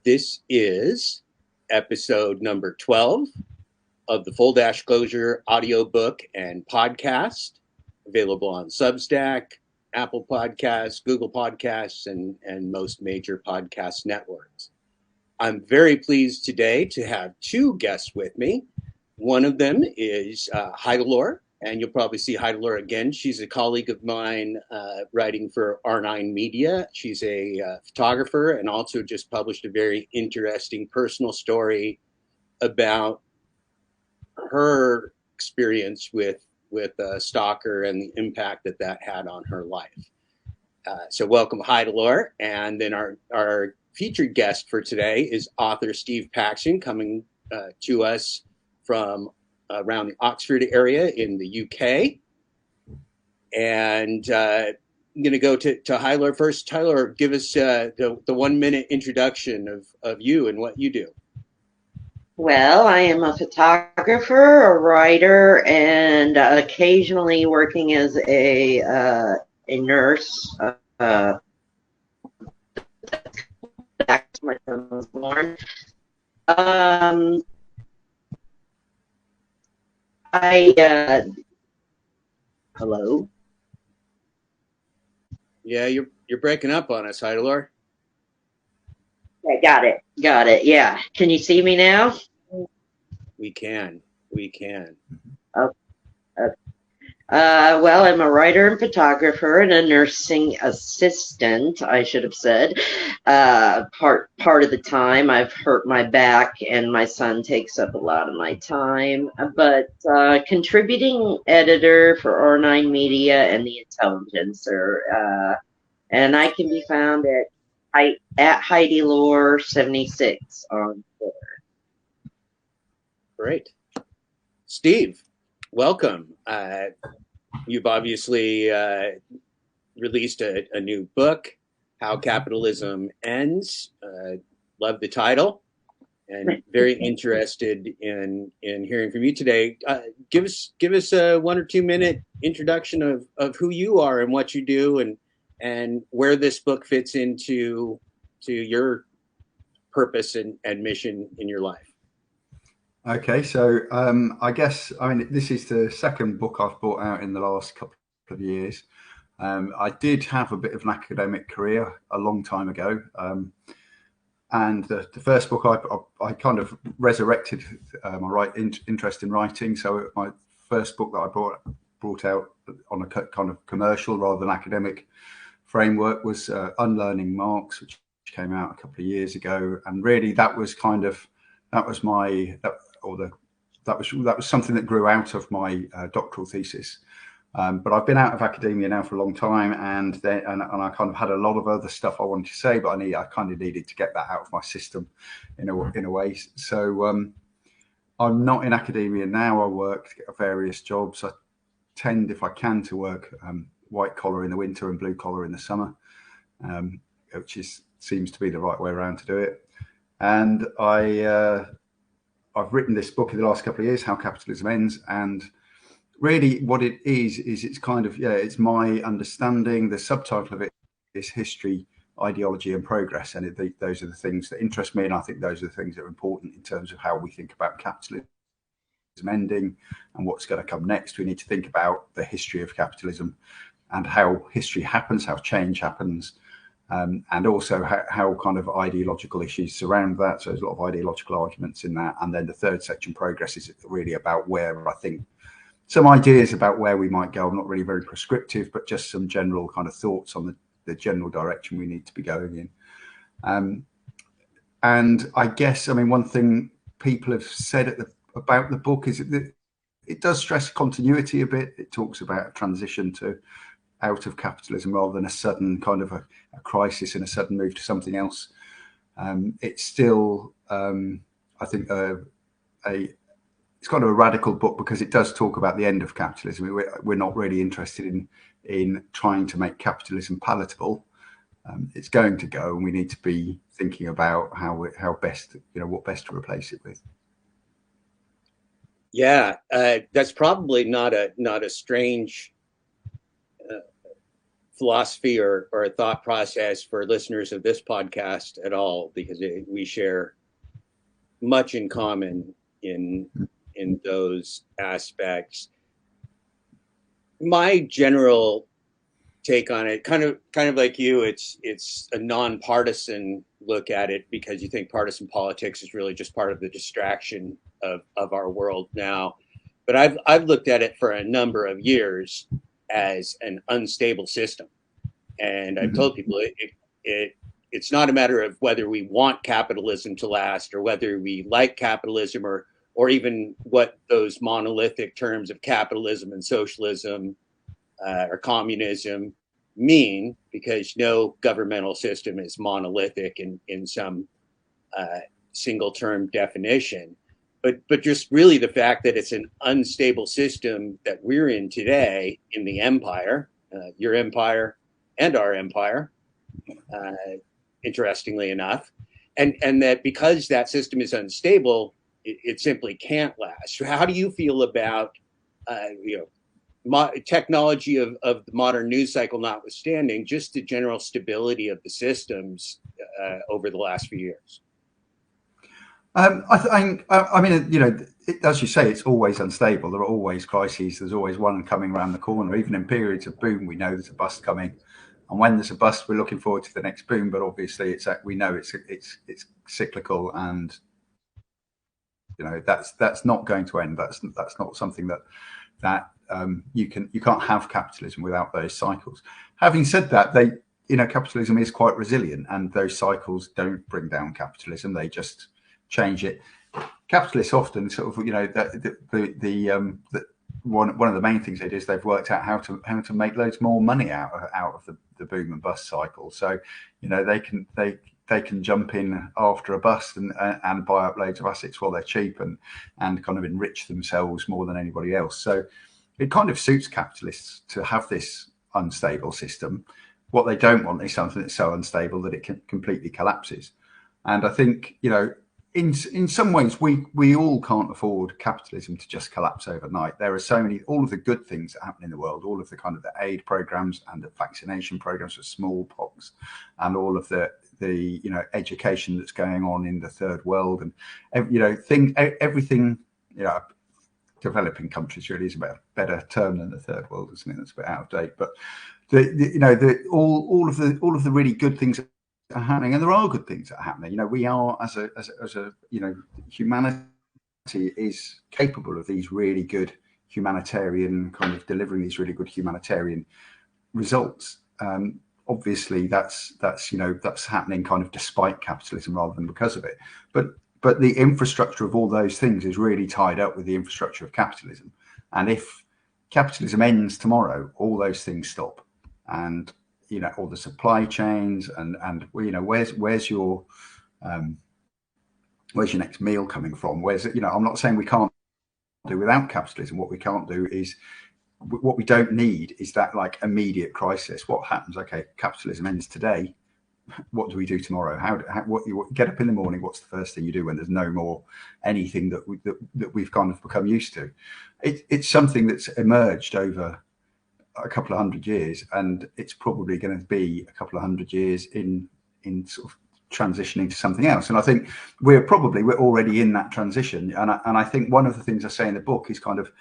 This is episode number 12 of the Full Disclosure audiobook and podcast, available on Substack, Apple Podcasts, Google Podcasts, and most major podcast networks. I'm very pleased today to have two guests with me. One of them is Heidilore, and you'll probably see Heidilore again. She's a colleague of mine writing for R9 Media. She's a photographer and also just published a very interesting personal story about her experience with a stalker and the impact that had on her life. So welcome, Heidilore. And then our featured guest for today is author Steve Paxton, coming to us from around the Oxford area in the UK. And I'm going to go to Heidilore first. Heidilore, give us the 1 minute introduction of you and what you do. Well, I am a photographer, a writer, and occasionally working as a nurse. Back to my son was born. Hello? Yeah, you're breaking up on us, Heidilore. Yeah, got it. Yeah. Can you see me now? We can. Well, I'm a writer and photographer and a nursing assistant, I should have said. Part of the time I've hurt my back and my son takes up a lot of my time, but contributing editor for R9 Media and The Intelligencer, and I can be found at Heidilore 76 on Twitter. Great. Steve, welcome. You've obviously released a new book, How Capitalism Ends. Love the title, and very interested in hearing from you today. Give us a 1 or 2 minute introduction of who you are and what you do, and where this book fits into your purpose and mission in your life. Okay, so I mean, this is the second book I've brought out in the last couple of years. I did have a bit of an academic career a long time ago, and the first book I kind of resurrected my interest in writing. So my first book that I brought out on a kind of commercial rather than academic framework was Unlearning Marx, which came out a couple of years ago, and really that was something that grew out of my doctoral thesis. But I've been out of academia now for a long time, and I kind of had a lot of other stuff I wanted to say, but I kind of needed to get that out of my system in a way. So I'm not in academia now. I work at various jobs. I tend, if I can, to work white collar in the winter and blue collar in the summer, which seems to be the right way around to do it. And I've written this book in the last couple of years, How Capitalism Ends, and really what it is it's kind of, it's my understanding. The subtitle of it is History, Ideology and Progress, and those are the things that interest me, and I think those are the things that are important in terms of how we think about capitalism ending and what's going to come next. We need to think about the history of capitalism and how history happens, how change happens, and also how kind of ideological issues surround that. So there's a lot of ideological arguments in that. And then the third section, Progress, is really about where I think some ideas about where we might go. I'm not really very prescriptive, but just some general kind of thoughts on the general direction we need to be going in. And I guess, I mean, one thing people have said about the book is that it does stress continuity a bit. It talks about a transition out of capitalism rather than a sudden kind of a crisis and a sudden move to something else. It's still, I think, it's kind of a radical book because it does talk about the end of capitalism. We're not really interested in trying to make capitalism palatable. It's going to go, and we need to be thinking about how best, what best to replace it with. Yeah, that's probably not a strange philosophy or a thought process for listeners of this podcast at all, because we share much in common in those aspects. My general take on it, kind of like you, it's a nonpartisan look at it, because you think partisan politics is really just part of the distraction of our world now. But I've looked at it for a number of years as an unstable system, and I've told people it's not a matter of whether we want capitalism to last or whether we like capitalism or even what those monolithic terms of capitalism and socialism or communism mean, because no governmental system is monolithic in some single term definition. But just really the fact that it's an unstable system that we're in today in the empire, your empire and our empire, interestingly enough, and that because that system is unstable, it simply can't last. How do you feel about technology of the modern news cycle notwithstanding, just the general stability of the systems over the last few years? I mean, as you say, it's always unstable. There are always crises. There's always one coming around the corner. Even in periods of boom, we know there's a bust coming, and when there's a bust, we're looking forward to the next boom. But obviously, we know it's cyclical, and that's not going to end. That's not something that you can't have capitalism without those cycles. Having said that, capitalism is quite resilient, and those cycles don't bring down capitalism. They just change it. Capitalists often sort of, one of the main things they do is they've worked out how to make loads more money out of the boom and bust cycle. So, they can jump in after a bust and buy up loads of assets while they're cheap and kind of enrich themselves more than anybody else. So it kind of suits capitalists to have this unstable system. What they don't want is something that's so unstable that it completely collapses. And I think, in some ways, we all can't afford capitalism to just collapse overnight. There are so many, all of the good things that happen in the world, all of the kind of the aid programs and the vaccination programs for smallpox, and all of the education that's going on in the third world, and everything. Developing countries really is a better term than the third world, isn't it? That's a bit out of date. But all of the really good things are happening, and there are good things that are happening. We are as a humanity is capable of these really good humanitarian kind of delivering these really good humanitarian results. Obviously, that's happening kind of despite capitalism rather than because of it. But the infrastructure of all those things is really tied up with the infrastructure of capitalism. And if capitalism ends tomorrow, all those things stop, and all the supply chains and where's your next meal coming from? I'm not saying we can't do without capitalism. What we can't do is, what we don't need is that like immediate crisis. What happens? Okay, capitalism ends today. What do we do tomorrow? What you get up in the morning? What's the first thing you do when there's no more anything that we've kind of become used to? It's something that's emerged over a couple of hundred years, and it's probably going to be a couple of hundred years in sort of transitioning to something else. And I think we're already in that transition. And I think one of the things I say in the book is kind of,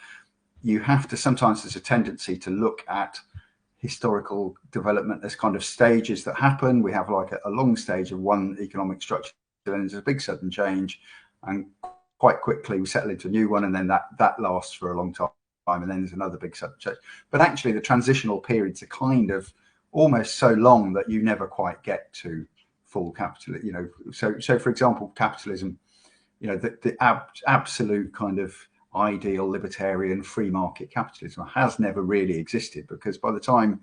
you have to, sometimes there's a tendency to look at historical development. There's kind of stages that happen. We have like a long stage of one economic structure, then there's a big sudden change, and quite quickly we settle into a new one, and then that lasts for a long time, and then there's another big sudden change. But actually the transitional periods are kind of almost so long that you never quite get to full capitalism. So for example, capitalism, the absolute kind of ideal libertarian free market capitalism has never really existed, because by the time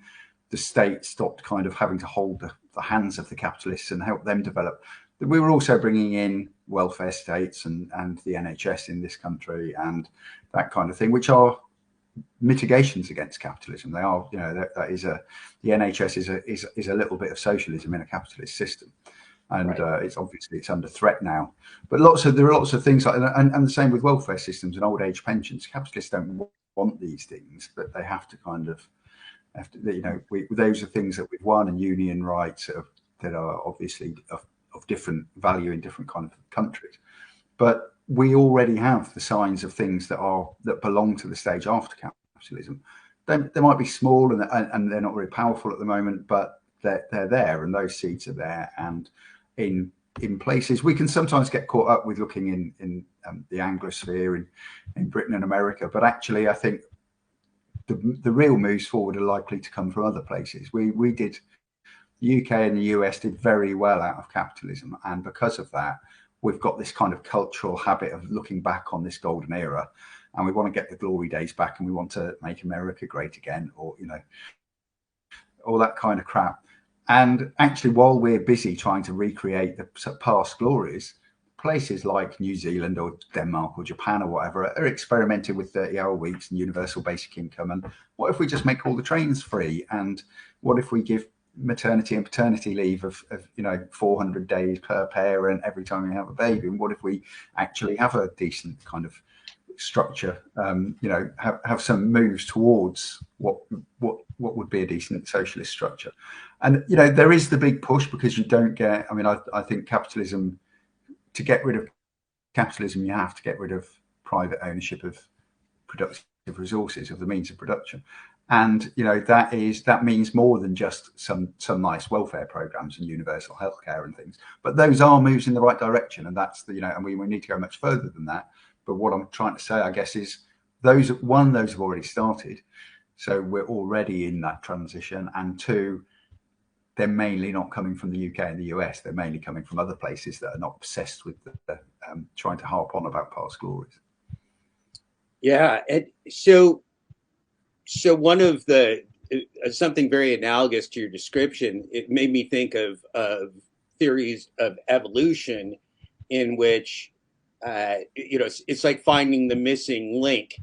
the state stopped kind of having to hold the hands of the capitalists and help them develop, we were also bringing in welfare states and the NHS in this country and that kind of thing, which are mitigations against capitalism. They are, the NHS is a little bit of socialism in a capitalist system. And right. It's under threat now. But there are lots of things like, and the same with welfare systems and old age pensions. Capitalists don't want these things, but they have to kind of Those are things that we've won, and union rights that are obviously of different value in different kind of countries. But we already have the signs of things that belong to the stage after capitalism. They might be small and they're not very powerful at the moment, but they're there, and those seeds are there. And in places we can sometimes get caught up with looking in the Anglosphere in Britain and America, but actually I think the real moves forward are likely to come from other places. We did, the UK and the US did very well out of capitalism, and because of that we've got this kind of cultural habit of looking back on this golden era, and we want to get the glory days back, and we want to make America great again, or all that kind of crap. And actually, while we're busy trying to recreate the past glories, places like New Zealand or Denmark or Japan or whatever are experimenting with 30-hour weeks and universal basic income. And what if we just make all the trains free? And what if we give maternity and paternity leave of 400 days per parent every time you have a baby? And what if we actually have a decent kind of structure, have some moves towards what would be a decent socialist structure? And there is the big push, because you don't get, I think capitalism, to get rid of capitalism, you have to get rid of private ownership of productive resources, of the means of production. And that means more than just some nice welfare programs and universal healthcare and things. But those are moves in the right direction, and that's and we need to go much further than that. But what I'm trying to say, I guess, is those have already started, so we're already in that transition. And two, they're mainly not coming from the UK and the US. They're mainly coming from other places that are not obsessed with trying to harp on about past glories. Yeah, and so one of the something very analogous to your description, it made me think of theories of evolution, in which it's like finding the missing link.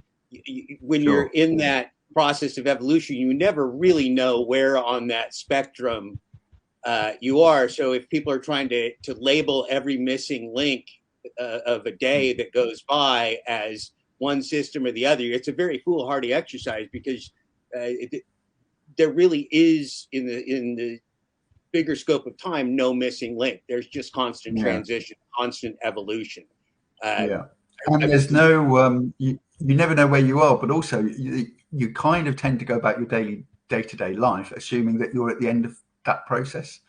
When you're in that process of evolution, you never really know where on that spectrum you are. So if people are trying to label every missing link of a day that goes by as one system or the other, it's a very foolhardy exercise, because there really is, in the bigger scope of time, no missing link. There's just constant transition, constant evolution. And there's no you never know where you are, but also you kind of tend to go about your day-to-day life assuming that you're at the end of that process,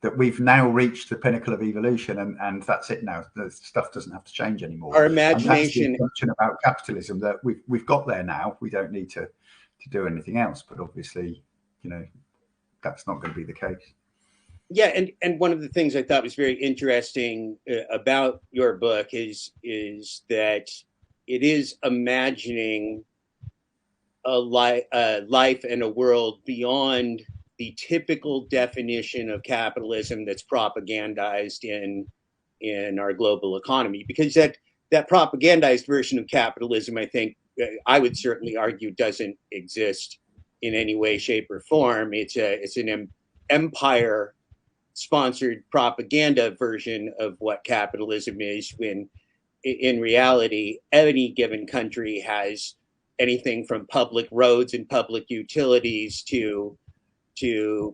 that we've now reached the pinnacle of evolution, and that's it now. The stuff doesn't have to change anymore. Our imagination, and that's the assumption about capitalism, that we've got there now. We don't need to do anything else. But obviously, that's not going to be the case. Yeah, and one of the things I thought was very interesting about your book is that it is imagining a life and a world beyond the typical definition of capitalism that's propagandized in our global economy, because that propagandized version of capitalism, I think, I would certainly argue, doesn't exist in any way, shape, or form. It's an empire sponsored propaganda version of what capitalism is, when in reality any given country has anything from public roads and public utilities to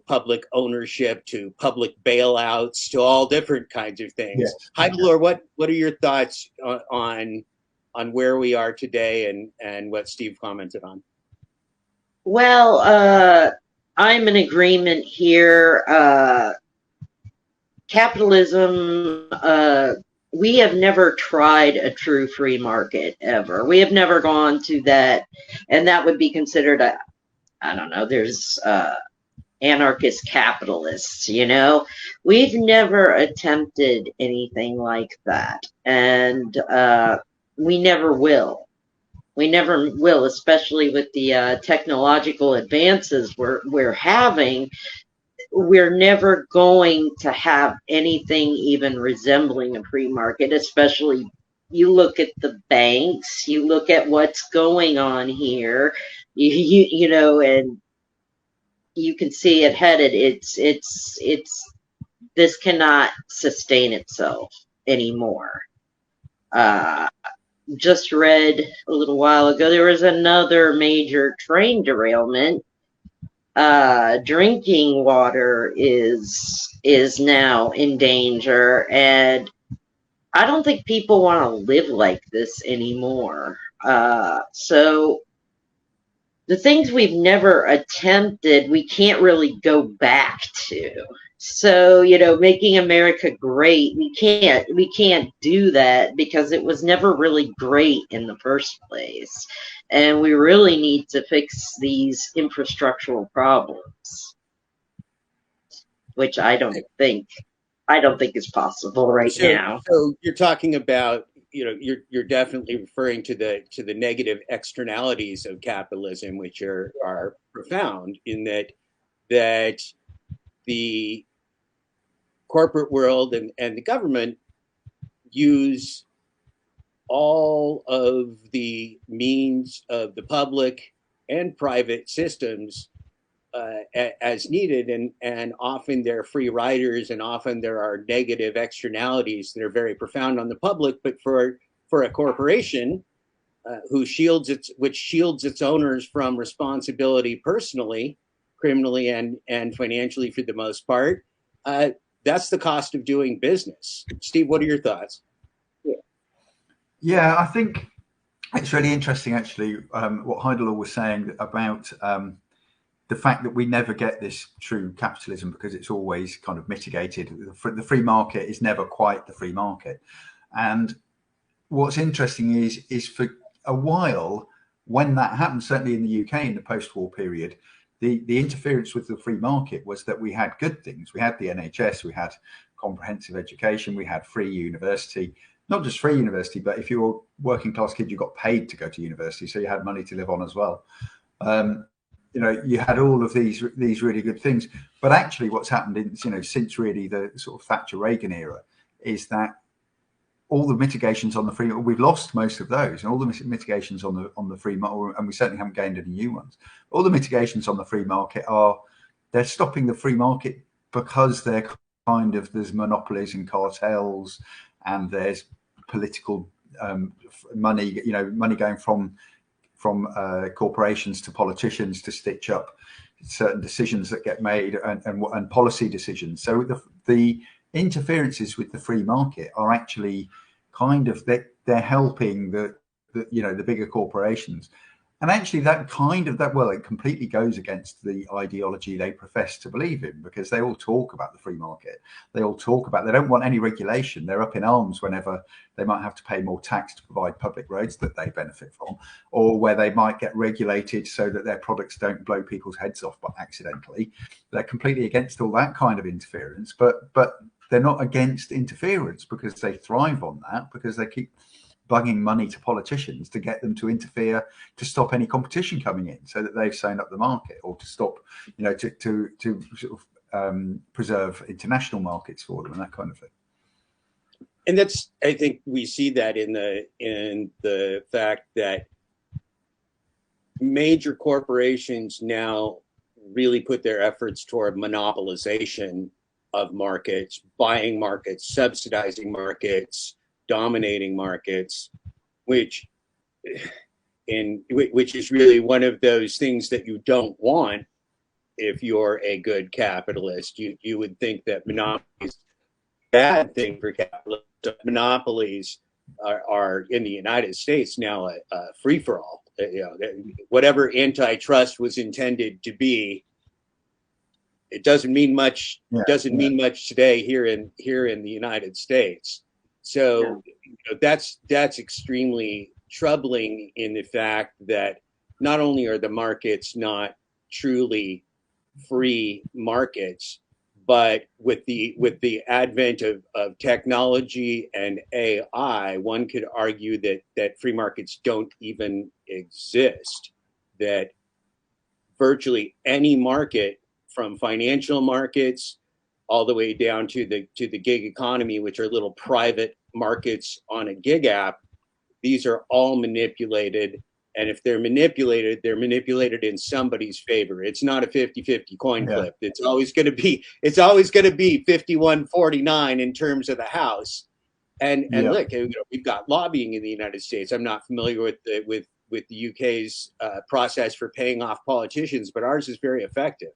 public ownership to public bailouts to all different kinds of things. Yes. Heidilore, what are your thoughts on where we are today and what Steve commented on? Well, I'm in agreement here. Capitalism, we have never tried a true free market ever. We have never gone to that, and that would be considered I don't know, there's anarchist capitalists, We've never attempted anything like that, and we never will. We never will, especially with the technological advances we're having. We're never going to have anything even resembling a free market, especially you look at the banks, you look at what's going on here, and you can see it headed. This cannot sustain itself anymore. Just read a little while ago, there was another major train derailment Drinking water is now in danger, and I don't think people want to live like this anymore. So the things we've never attempted, we can't really go back to. So, making America great, we can't do that because it was never really great in the first place. And we really need to fix these infrastructural problems, which I don't think is possible right So, now. so you're talking about, you're definitely referring to the negative externalities of capitalism, which are profound in that the corporate world and the government use all of the means of the public and private systems as needed, and often they're free riders, and often there are negative externalities that are very profound on the public. But for a corporation which shields its owners from responsibility personally, criminally, and financially for the most part, that's the cost of doing business. Steve, what are your thoughts? Yeah, I think it's really interesting, actually, what Heidilore was saying about the fact that we never get this true capitalism because it's always kind of mitigated. The free market is never quite the free market. And what's interesting is for a while, when that happened, certainly in the UK in the post-war period, the interference with the free market was that we had good things. We had the NHS, we had comprehensive education, we had free university. Not just free university, but if you were a working class kid, you got paid to go to university, so you had money to live on as well. You had all of these really good things. But actually, what's happened since really the sort of Thatcher Reagan era is that all the mitigations on the free, we've lost most of those, and all the mitigations on the free market, and we certainly haven't gained any new ones. All the mitigations on the free market they're stopping the free market because they're there's monopolies and cartels, and there's political money, money going from corporations to politicians to stitch up certain decisions that get made and policy decisions. So the interferences with the free market are actually they're helping the bigger corporations. And actually it completely goes against the ideology they profess to believe in, because they all talk about the free market. They all talk about, they don't want any regulation. They're up in arms whenever they might have to pay more tax to provide public roads that they benefit from, or where they might get regulated so that their products don't blow people's heads off accidentally. They're completely against all that kind of interference, but they're not against interference because they thrive on that, because they keep bugging money to politicians to get them to interfere, to stop any competition coming in, so that they've sewn up the market, or to stop, to sort of preserve international markets for them and that kind of thing. And I think we see that in the fact that major corporations now really put their efforts toward monopolization of markets, buying markets, subsidizing markets, dominating markets, which is really one of those things that you don't want if you're a good capitalist. You would think that monopolies are a bad thing for capitalists. Monopolies are in the United States now a free-for-all. Whatever antitrust was intended to be, it doesn't mean much. Doesn't mean much today here in the United States. So that's extremely troubling, in the fact that not only are the markets not truly free markets, but with the advent of technology and AI, one could argue that free markets don't even exist. That virtually any market, from financial markets all the way down to the gig economy, which are little private markets on a gig app, these are all manipulated. And if they're manipulated in somebody's favor. It's not a 50-50 coin flip. It's always going to be 51-49 in terms of the House. And look, we've got lobbying in the United States. I'm not familiar with the UK's process for paying off politicians, but ours is very effective.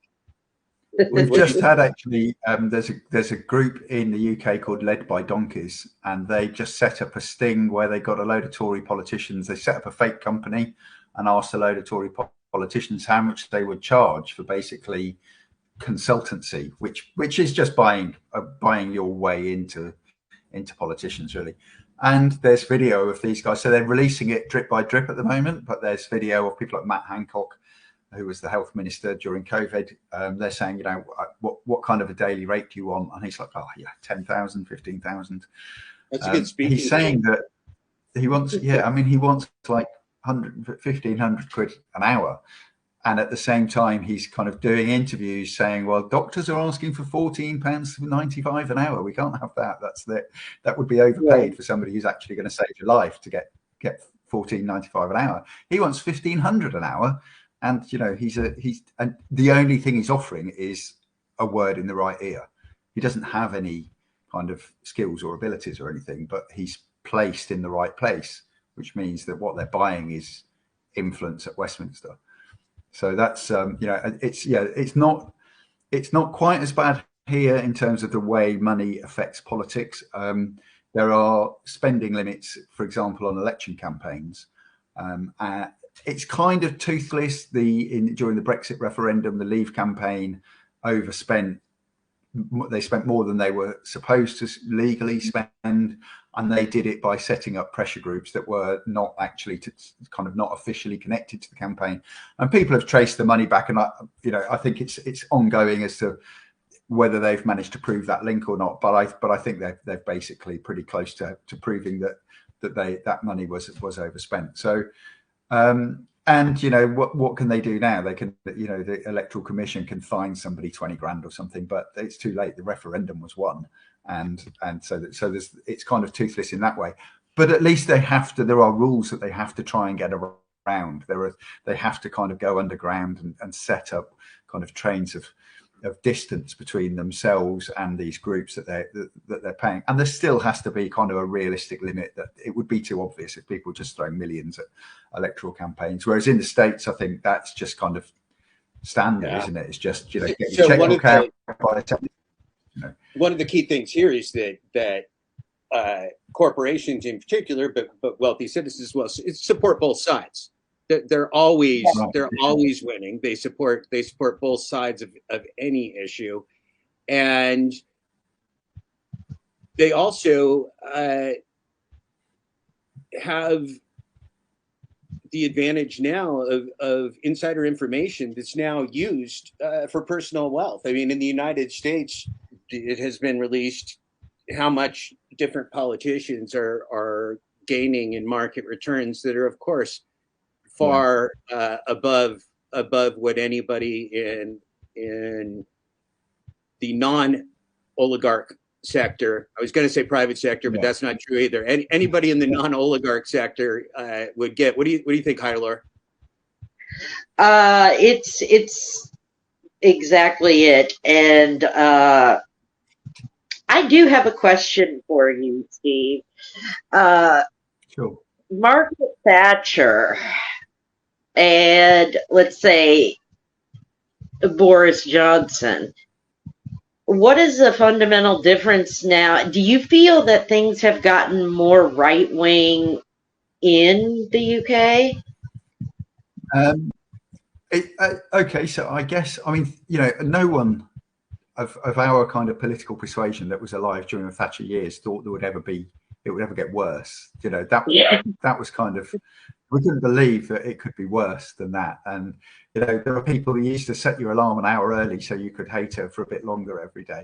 We've just had actually, there's a group in the UK called Led by Donkeys, and they just set up a sting where they got a load of Tory politicians. They set up a fake company and asked a load of Tory politicians how much they would charge for basically consultancy, which is just buying your way into politicians, really. And there's video of these guys. So they're releasing it drip by drip at the moment, but there's video of people like Matt Hancock, who was the health minister during COVID. They're saying, what kind of a daily rate do you want? And he's like, 10,000, 15,000. That's a good speech. He's saying that he wants, he wants like 1,500 quid an hour. And at the same time, he's kind of doing interviews saying, well, doctors are asking for £14.95 an hour. We can't have that. That would be overpaid for somebody who's actually going to save your life to get £14.95 an hour. He wants £1,500 an hour. And, and the only thing he's offering is a word in the right ear. He doesn't have any kind of skills or abilities or anything, but he's placed in the right place, which means that what they're buying is influence at Westminster. So that's, it's not quite as bad here in terms of the way money affects politics. There are spending limits, for example, on election campaigns. It's kind of toothless. During the Brexit referendum, the Leave campaign overspent. They spent more than they were supposed to legally spend, and they did it by setting up pressure groups that were not actually not officially connected to the campaign. And people have traced the money back, and I think it's ongoing as to whether they've managed to prove that link or not. But I think they're basically pretty close to proving that money was overspent. So. And what can they do now? They can, the Electoral Commission can fine somebody 20 grand or something, but it's too late. The referendum was won, and so it's kind of toothless in that way. But at least there are rules that they have to try and get around. They have to kind of go underground and set up kind of trains of distance between themselves and these groups that they're paying. And there still has to be kind of a realistic limit. That it would be too obvious if people just throw millions at electoral campaigns. Whereas in the States, I think that's just kind of standard, isn't it? It's just, get your checkbook out by the One of the key things here is that corporations in particular, but wealthy citizens as well, support both sides. They're always winning. They support both sides of any issue, and they also have the advantage now of insider information that's now used for personal wealth. I mean, in the United States, it has been released how much different politicians are gaining in market returns that are, of course, far above what anybody in the non-oligarch sector, I was going to say private sector, but that's not true either. Anybody in the non-oligarch sector would get. What do you think, Heidilore? It's exactly it. And I do have a question for you, Steve. Sure. Margaret Thatcher and, let's say, Boris Johnson, what is the fundamental difference now? Do you feel that things have gotten more right-wing in the UK? Okay, so I guess, no one of our kind of political persuasion that was alive during the Thatcher years thought it would ever get worse. That was kind of, we couldn't believe that it could be worse than that. And there were people who used to set your alarm an hour early so you could hate her for a bit longer every day.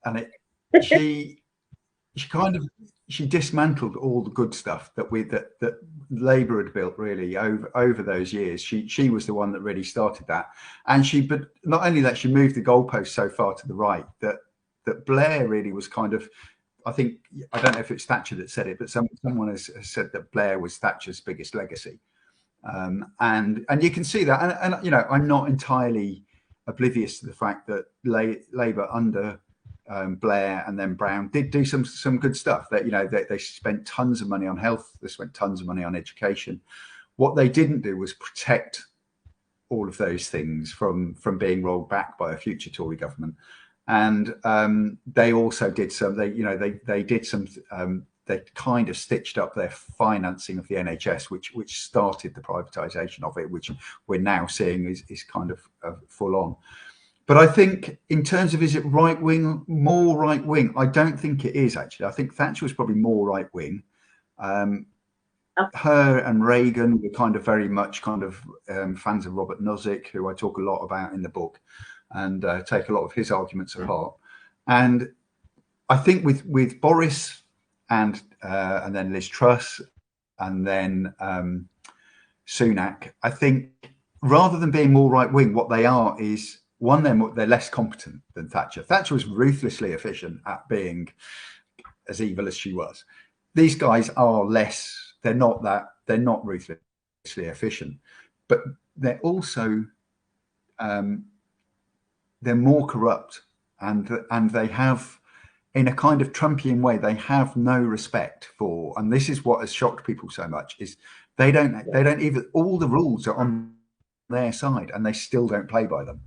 And she dismantled all the good stuff that Labour had built really over those years. She was the one that really started that. And but not only that, she moved the goalpost so far to the right that Blair really was kind of, I don't know if it's Thatcher that said it, but someone has said that Blair was Thatcher's biggest legacy. And you can see that. And I'm not entirely oblivious to the fact that Labour under Blair and then Brown did do some good stuff. That they spent tons of money on health, they spent tons of money on education, What they didn't do was protect all of those things from being rolled back by a future Tory government. And they also did some. They did some. They kind of stitched up their financing of the NHS, which started the privatisation of it, which we're now seeing is kind of full on. But I think in terms of, is it right wing, more right wing? I don't think it is, actually. I think Thatcher was probably more right wing. Her and Reagan were kind of very much fans of Robert Nozick, who I talk a lot about in the book, and take a lot of his arguments apart. And I think with Boris and then Liz Truss and then Sunak, I think rather than being more right wing, what they are is, one, they're less competent than Thatcher. Thatcher was ruthlessly efficient at being as evil as she was. These guys are less. They're not ruthlessly efficient, but they're also they're more corrupt, and they have, in a kind of Trumpian way, they have no respect for. And this is what has shocked people so much: is they don't even, all the rules are on their side, and they still don't play by them.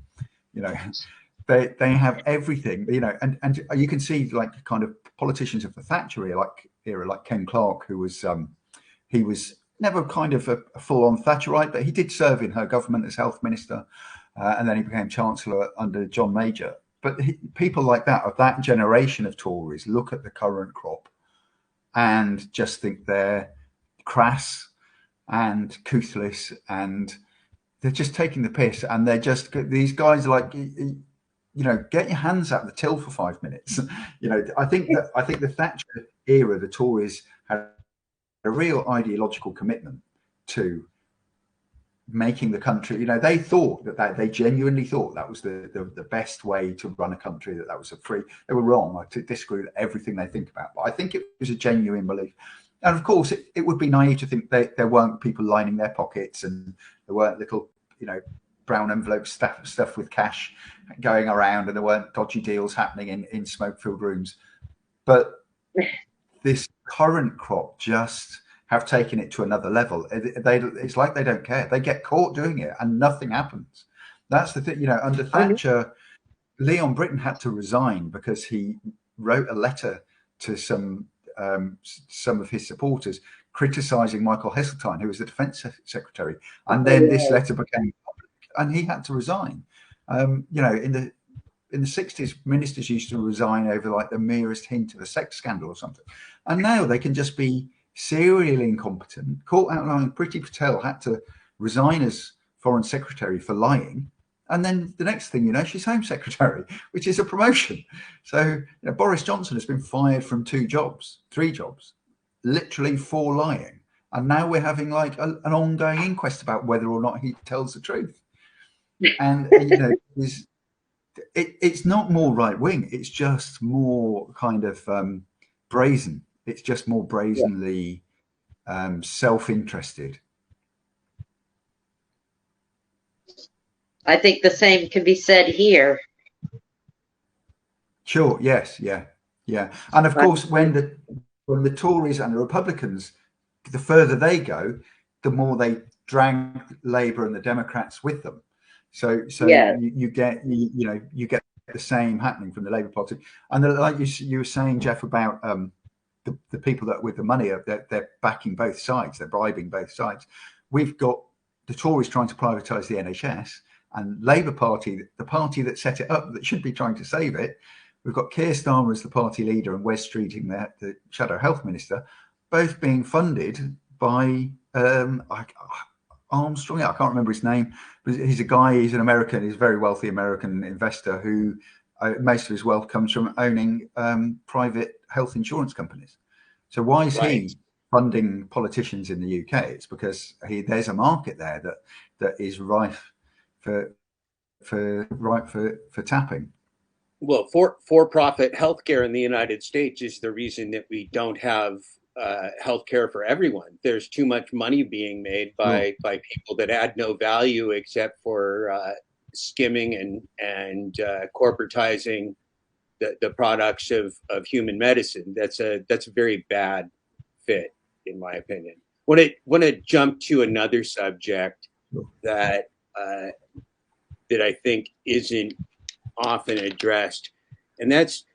They have everything, and you can see like kind of politicians of the Thatcher era, like Ken Clarke, who was he was never kind of a full-on Thatcherite, but he did serve in her government as health minister, and then he became chancellor under John Major. But people like that, of that generation of Tories, look at the current crop and just think they're crass and toothless, and they're just taking the piss. And they're just, these guys are like, get your hands out of the till for 5 minutes. I think the Thatcher era, the Tories had a real ideological commitment to making the country, they thought that they genuinely thought that was the best way to run a country, that was a free. They were wrong. I disagree with everything they think about, but I think it was a genuine belief. And of course, it would be naive to think there weren't people lining their pockets, and there weren't little, brown envelopes stuffed with cash going around, and there weren't dodgy deals happening in smoke-filled rooms. But this current crop just have taken it to another level. It's like they don't care. They get caught doing it and nothing happens. That's the thing. Under Thatcher, Leon Britton had to resign because he wrote a letter to some of his supporters criticising Michael Heseltine, who was the defence secretary. And then this letter became public and he had to resign. In the 60s, ministers used to resign over like the merest hint of a sex scandal or something. And now they can just be serially incompetent. Court outlining Priti Patel had to resign as foreign secretary for lying, and then the next thing she's home secretary, which is a promotion. So Boris Johnson has been fired from 3 jobs, literally for lying, and now we're having like an ongoing inquest about whether or not he tells the truth. And it's not more right wing; it's just more kind of brazen. It's just more brazenly self-interested. I think the same can be said here. Sure. Yes. Yeah. And of course, when the Tories and the Republicans, the further they go, the more they drag Labour and the Democrats with them. So yeah. you get the same happening from the Labour Party. And like you were saying, Jeff, about the people that with the money, they're backing both sides, they're bribing both sides. We've got the Tories trying to privatise the NHS, and Labour Party, the party that set it up, that should be trying to save it. We've got Keir Starmer as the party leader and Wes Streeting, the Shadow Health Minister, both being funded by Armstrong. I can't remember his name, but he's an American, he's a very wealthy American investor who most of his wealth comes from owning private health insurance companies. So why is he funding politicians in the UK? It's because there's a market there that is rife for tapping. Well, for-profit healthcare in the United States is the reason that we don't have healthcare for everyone. There's too much money being made by people that add no value except for skimming and corporatizing the products of human medicine. That's a very bad fit, in my opinion. Want to jump to another subject that that I think isn't often addressed, and that's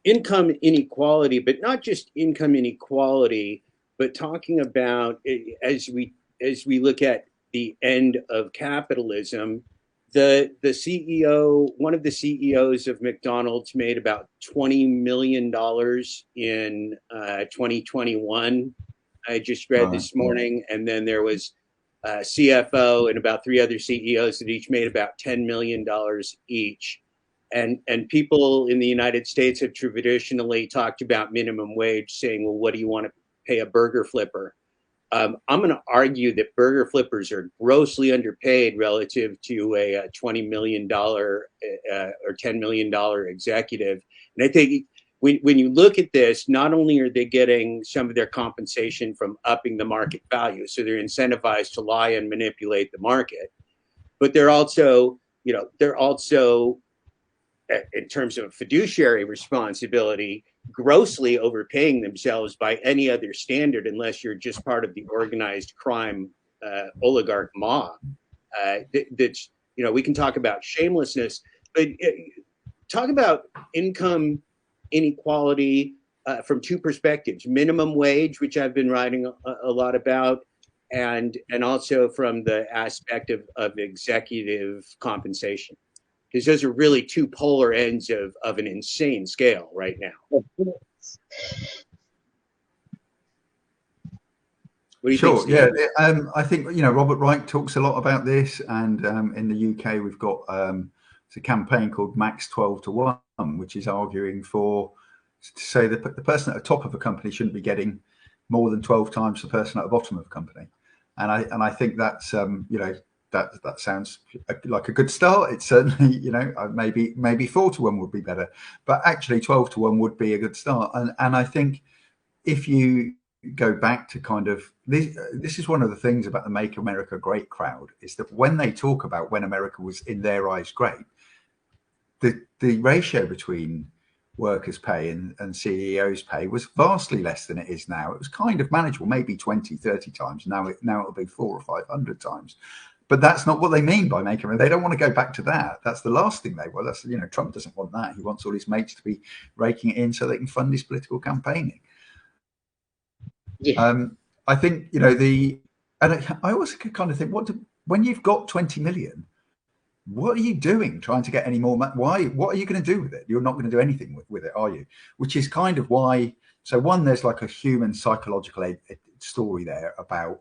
income inequality, but not just income inequality, but talking about as we look at the end of capitalism, the CEO, one of the CEOs of McDonald's, made about $20 million in 2021. I just read this morning, and then there was CFO and about three other CEOs that each made about $10 million each. And people in the United States have traditionally talked about minimum wage, saying, well, what do you want to pay a burger flipper? I'm going to argue that burger flippers are grossly underpaid relative to a $20 million or $10 million executive. And I think when you look at this, not only are they getting some of their compensation from upping the market value, so they're incentivized to lie and manipulate the market, but they're also, in terms of fiduciary responsibility, grossly overpaying themselves by any other standard, unless you're just part of the organized crime oligarch mob. That's, we can talk about shamelessness, but talk about income inequality from two perspectives: minimum wage, which I've been writing a lot about, and also from the aspect of executive compensation. Because those are really two polar ends of an insane scale right now. What do you think, Steve? Yeah. I think, Robert Reich talks a lot about this, and in the UK we've got it's a campaign called Max 12 to 1, which is arguing to say that the person at the top of a company shouldn't be getting more than 12 times the person at the bottom of a company. And I think that's that sounds like a good start. It's certainly, maybe 4 to 1 would be better, but actually 12 to 1 would be a good start. And I think if you go back to kind of this is one of the things about the Make America Great crowd, is that when they talk about when America was in their eyes great, the ratio between workers' pay and CEOs' pay was vastly less than it is now. It was kind of manageable, maybe 20, 30 times. Now it'll be 400 or 500 times. But that's not what they mean by making it. They don't want to go back to that. That's the last thing they want. That's, Trump doesn't want that. He wants all his mates to be raking it in so they can fund his political campaigning. Yeah. I think, and I also kind of think, when you've got 20 million, what are you doing trying to get any more money? What are you going to do with it? You're not going to do anything with it, are you? Which is kind of why. So one, there's like a human psychological story there about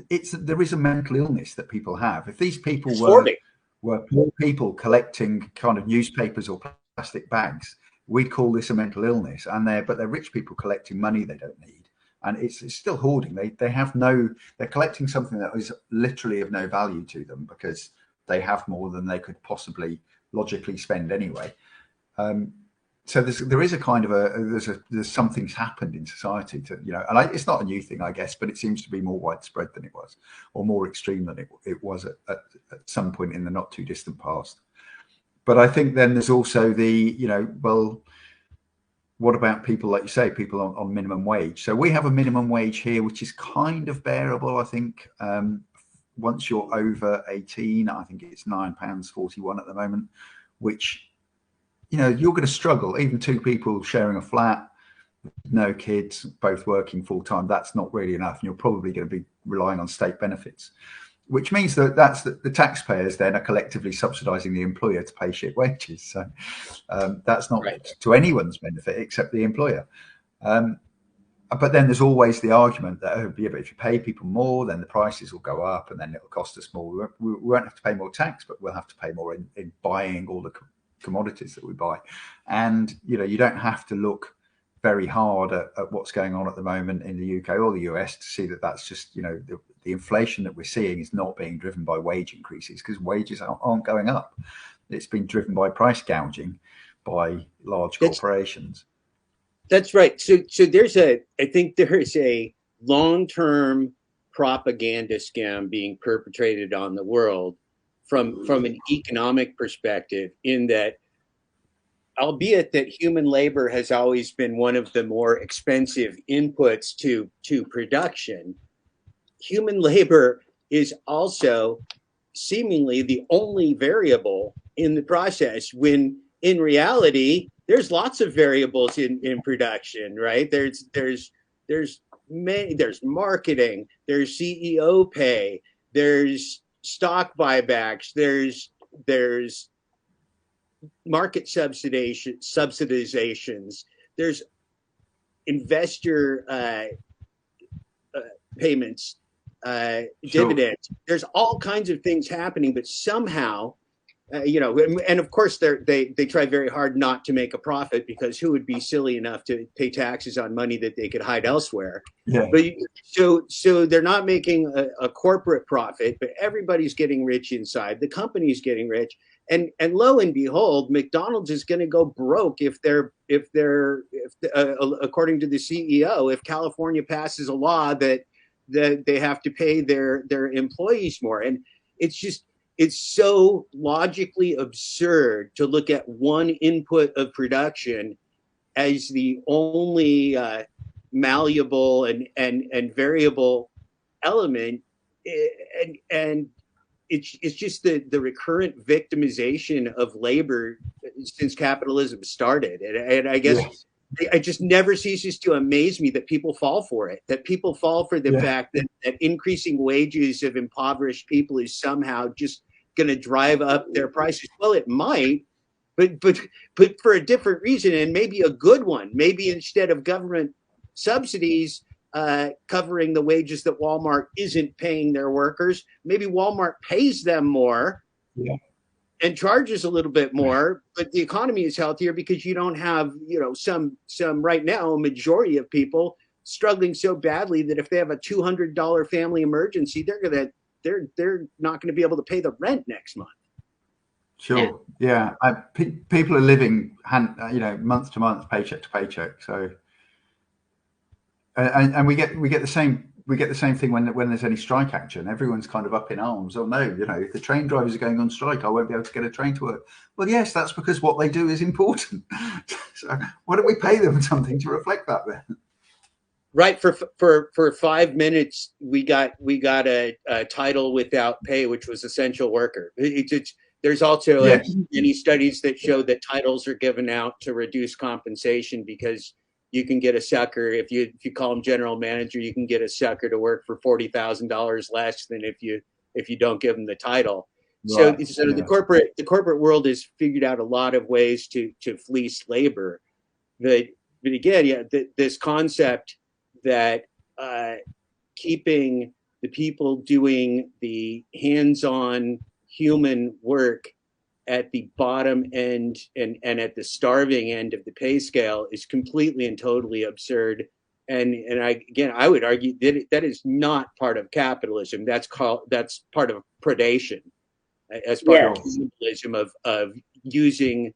there is a mental illness that people have. If these people were poor people collecting kind of newspapers or plastic bags, we'd call this a mental illness. But they're rich people collecting money they don't need, and it's still hoarding. They're collecting something that is literally of no value to them because they have more than they could possibly logically spend anyway. So there is a kind of there's something's happened in society to, and it's not a new thing, I guess, but it seems to be more widespread than it was, or more extreme than it was at some point in the not too distant past. But I think then there's also well, what about people, like you say, people on minimum wage? So we have a minimum wage here, which is kind of bearable, I think. Once you're over 18, I think it's £9.41 at the moment, which, you're going to struggle. Even two people sharing a flat, no kids, both working full time, that's not really enough. And you're probably going to be relying on state benefits, which means that the taxpayers then are collectively subsidizing the employer to pay shit wages. So that's not right to anyone's benefit except the employer. But then there's always the argument that, but if you pay people more, then the prices will go up and then it'll cost us more. We won't have to pay more tax, but we'll have to pay more in buying all the commodities that we buy. And, you don't have to look very hard at what's going on at the moment in the UK or the US to see that that's just, the inflation that we're seeing is not being driven by wage increases, because wages aren't going up. It's been driven by price gouging by large corporations. That's right. So I think there is a long-term propaganda scam being perpetrated on the world from an economic perspective, in that albeit that human labor has always been one of the more expensive inputs to production, human labor is also seemingly the only variable in the process, when in reality there's lots of variables in production, right? There's marketing, there's CEO pay, there's stock buybacks, there's market subsidizations, there's investor payments, dividends. There's all kinds of things happening, but somehow, and of course they try very hard not to make a profit, because who would be silly enough to pay taxes on money that they could hide elsewhere? Yeah. But so they're not making a corporate profit, but everybody's getting rich inside. The company's getting rich, and lo and behold, McDonald's is going to go broke if according to the CEO, if California passes a law that they have to pay their employees more. And it's so logically absurd to look at one input of production as the only malleable and variable element, and it's just the recurrent victimization of labor since capitalism started. And I guess it just never ceases to amaze me that people fall for it, that people fall for the fact that increasing wages of impoverished people is somehow just going to drive up their prices. Well, it might, but for a different reason, and maybe a good one. Maybe instead of government subsidies covering the wages that Walmart isn't paying their workers, maybe Walmart pays them more and charges a little bit more, but the economy is healthier because you don't have, some right now, a majority of people struggling so badly that if they have a $200 family emergency, they're not going to be able to pay the rent next month. Sure. Yeah. People are living, month to month, paycheck to paycheck. So, and we get the same thing when there's any strike action. Everyone's kind of up in arms. Oh no, if the train drivers are going on strike, I won't be able to get a train to work. Well, yes, that's because what they do is important. So why don't we pay them something to reflect that then? Right. For 5 minutes, we got a title without pay, which was essential worker. There's also many studies that show that titles are given out to reduce compensation, because you can get a sucker if you call him general manager. You can get a sucker to work for $40,000 less than if you don't give him the title. Right. So the corporate world has figured out a lot of ways to fleece labor. But again, this concept that keeping the people doing the hands-on human work at the bottom end and at the starving end of the pay scale is completely and totally absurd. And I would argue that is not part of capitalism. That's part of predation, as part of capitalism of using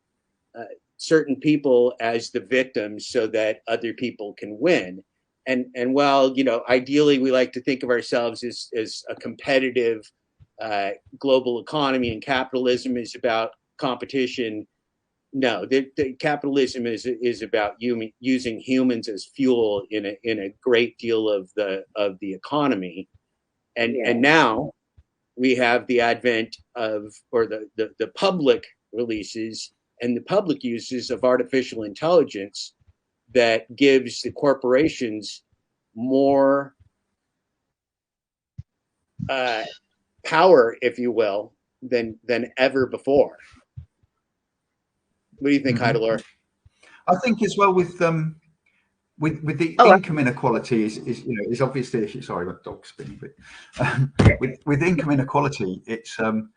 certain people as the victims so that other people can win. And while ideally we like to think of ourselves as a competitive global economy, and capitalism is about competition. No, the capitalism is about using humans as fuel in a great deal of the economy, and now we have the advent of, or the public releases and the public uses of artificial intelligence that gives the corporations more power, if you will, than ever before. What do you think, Heidilore? I think as well with the income inequality is obviously an issue. Sorry, my dog's spinning. But with income inequality, it's an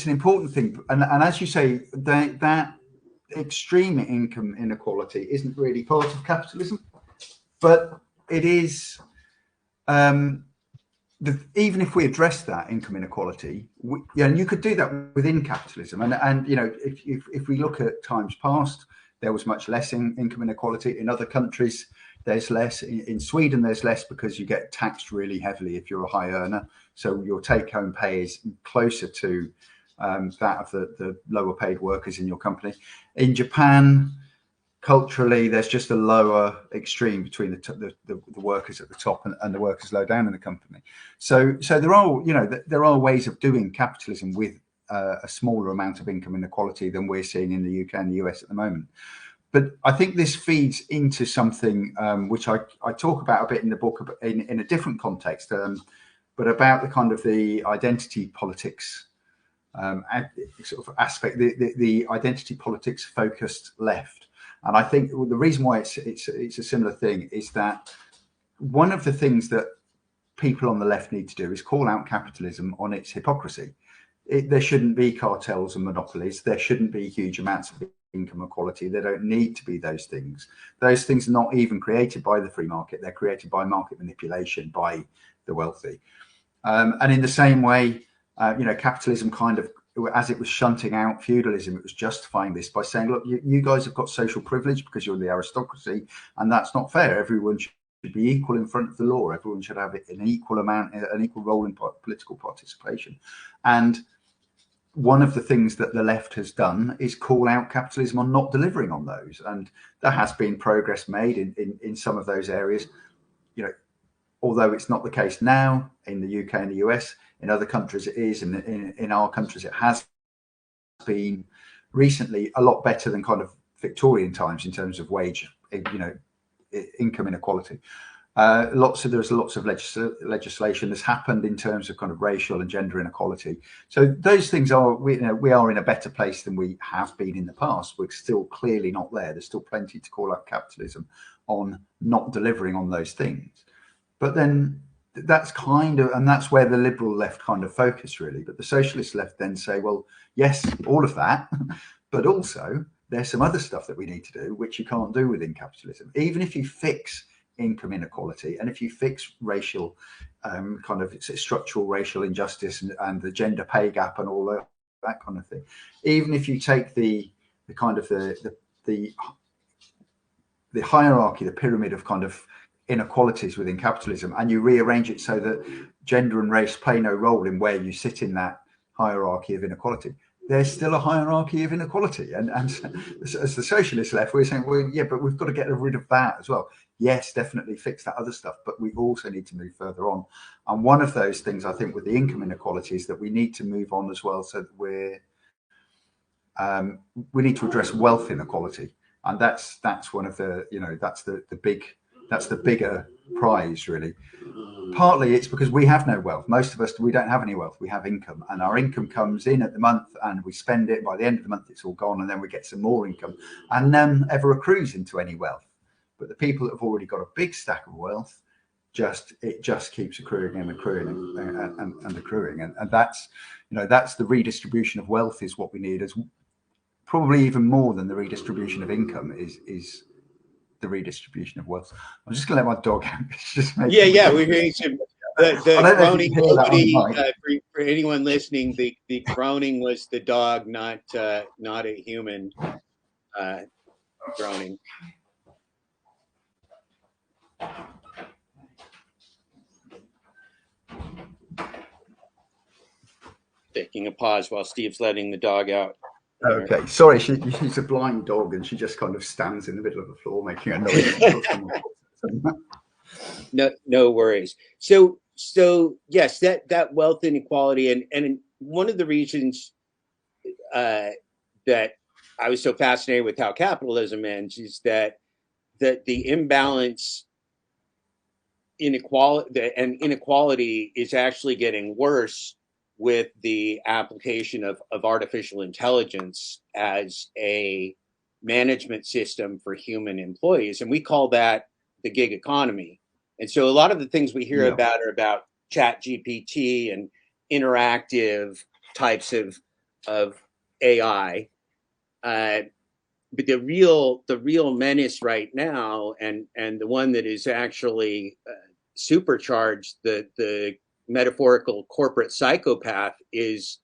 important thing, and as you say, that extreme income inequality isn't really part of capitalism, but it is. Even if we address that income inequality, and you could do that within capitalism, and if we look at times past, there was much less income inequality. In other countries, there's less. In Sweden, there's less because you get taxed really heavily if you're a high earner, so your take-home pay is closer to that of the lower paid workers in your company. In Japan, culturally, there's just a lower extreme between the workers at the top and the workers low down in the company. So there are ways of doing capitalism with a smaller amount of income inequality than we're seeing in the UK and the US at the moment. But I think this feeds into something which I talk about a bit in the book in a different context, but about the kind of the identity politics sort of aspect, the identity politics focused left. And I think the reason why it's a similar thing is that one of the things that people on the left need to do is call out capitalism on its hypocrisy. There shouldn't be cartels and monopolies. There shouldn't be huge amounts of income equality. There don't need to be those things. Those things are not even created by the free market. They're created by market manipulation by the wealthy. And in the same way, capitalism kind of, as it was shunting out feudalism, it was justifying this by saying, look, you guys have got social privilege because you're the aristocracy, and that's not fair. Everyone should be equal in front of the law. Everyone should have an equal role in political participation. And one of the things that the left has done is call out capitalism on not delivering on those. And there has been progress made in some of those areas, although it's not the case now in the UK and the US. In other countries it is, and in our countries it has been recently a lot better than kind of Victorian times in terms of wage, income inequality. There's lots of legislation that's happened in terms of kind of racial and gender inequality. So those things we are in a better place than we have been in the past. We're still clearly not there. There's still plenty to call out capitalism on not delivering on those things. But then that's that's where the liberal left kind of focus really. But the socialist left then say, well, yes, all of that, but also there's some other stuff that we need to do, which you can't do within capitalism. Even if you fix income inequality and if you fix racial kind of structural racial injustice and the gender pay gap and all that kind of thing, even if you take the kind of the hierarchy, the pyramid of kind of inequalities within capitalism, and you rearrange it so that gender and race play no role in where you sit in that hierarchy of inequality, there's still a hierarchy of inequality. And as the socialist left, we're saying, well, yeah, but we've got to get rid of that as well. Yes, definitely fix that other stuff, but we also need to move further on. And one of those things, I think, with the income inequality is that we need to move on as well, so that we need to address wealth inequality. And that's one of the, that's the bigger prize, really. Partly it's because we have no wealth. Most of us, we don't have any wealth. We have income, and our income comes in at the month and we spend it. By the end of the month, it's all gone, and then we get some more income, and none ever accrues into any wealth. But the people that have already got a big stack of wealth, it just keeps accruing and accruing and accruing. And that's the redistribution of wealth is what we need, as probably even more than the redistribution of income is the redistribution of wealth. I'm just gonna let my dog out. We're hearing some the groaning. For anyone listening, the groaning was the dog, not a human groaning. Taking a pause while Steve's letting the dog out. Okay, sorry, she's a blind dog and she just kind of stands in the middle of the floor making a noise. No worries. So yes, that wealth inequality, and one of the reasons that I was so fascinated with how capitalism ends is that the imbalance inequality is actually getting worse with the application of artificial intelligence as a management system for human employees. And we call that the gig economy. And so a lot of the things we hear about are about chat GPT and interactive types of AI. But the real menace right now, and the one that is actually supercharged the metaphorical corporate psychopath, is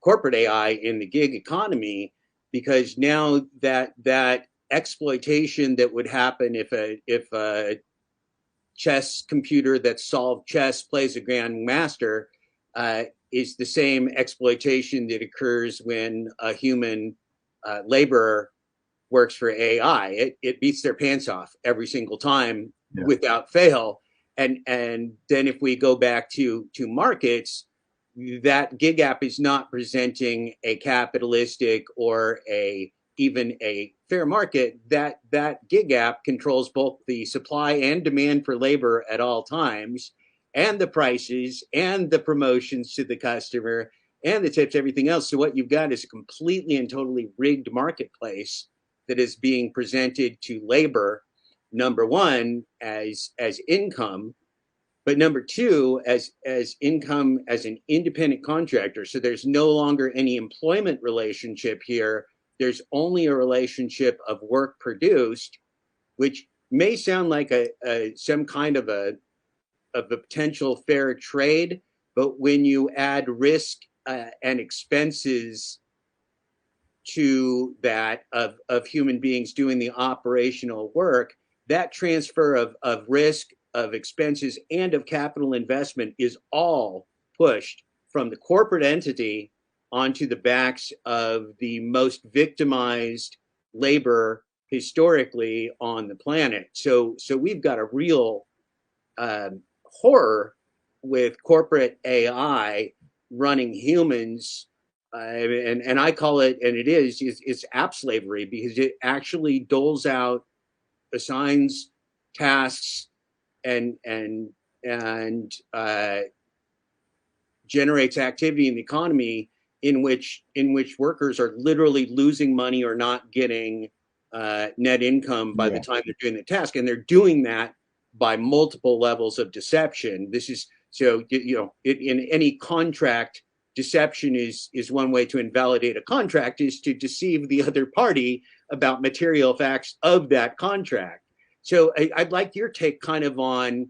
corporate AI in the gig economy, because now that exploitation that would happen if a chess computer that solved chess plays a grandmaster, is the same exploitation that occurs when a human laborer works for AI. It beats their pants off every single time without fail. And then if we go back to markets, that gig app is not presenting a capitalistic or even a fair market. That gig app controls both the supply and demand for labor at all times, and the prices and the promotions to the customer and the tips, everything else. So what you've got is a completely and totally rigged marketplace that is being presented to labor, number one, as income, but number two, as income as an independent contractor. So there's no longer any employment relationship here. There's only a relationship of work produced, which may sound like some kind of a potential fair trade, but when you add risk and expenses to that of human beings doing the operational work, that transfer of risk, of expenses, and of capital investment is all pushed from the corporate entity onto the backs of the most victimized labor historically on the planet. So we've got a real horror with corporate AI running humans. And I call it, and it's app slavery, because it actually doles out, assigns tasks, and generates activity in the economy in which workers are literally losing money or not getting net income by the time they're doing the task, and they're doing that by multiple levels of deception. This is so in any contract, deception is one way to invalidate a contract, is to deceive the other party about material facts of that contract. So I'd like your take kind of on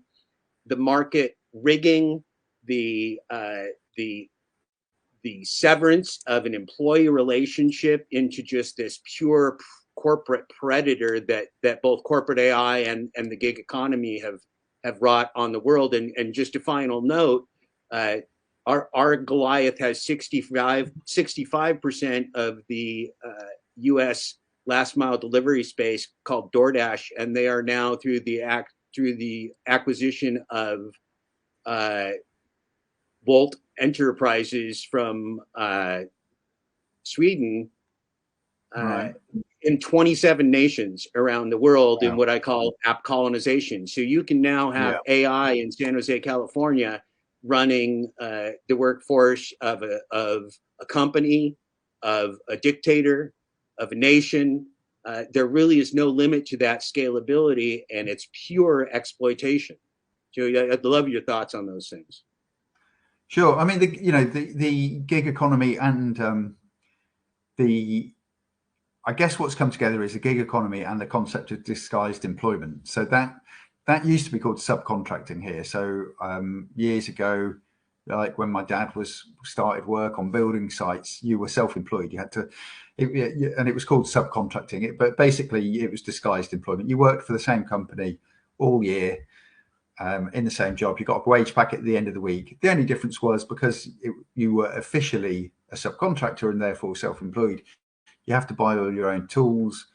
the market rigging, the severance of an employee relationship into just this pure corporate predator that both corporate AI and the gig economy have wrought on the world. And just a final note, our Goliath has 65% of the U.S. last mile delivery space, called DoorDash, and they are now through the acquisition of Volt Enterprises from Sweden, in 27 nations around the world. In what I call app colonization. So you can now have AI in San Jose, California, running the workforce of a company, of a dictator, of a nation. There really is no limit to that scalability, and it's pure exploitation. So I'd love your thoughts on those things. Sure. I mean, the gig economy and I guess what's come together is the gig economy and the concept of disguised employment. So that used to be called subcontracting here. So years ago, like when my dad started work on building sites, you were self-employed. You had to, and it was called subcontracting. But basically, it was disguised employment. You worked for the same company all year, in the same job. You got a wage packet at the end of the week. The only difference was because you were officially a subcontractor and therefore self-employed, you have to buy all your own tools.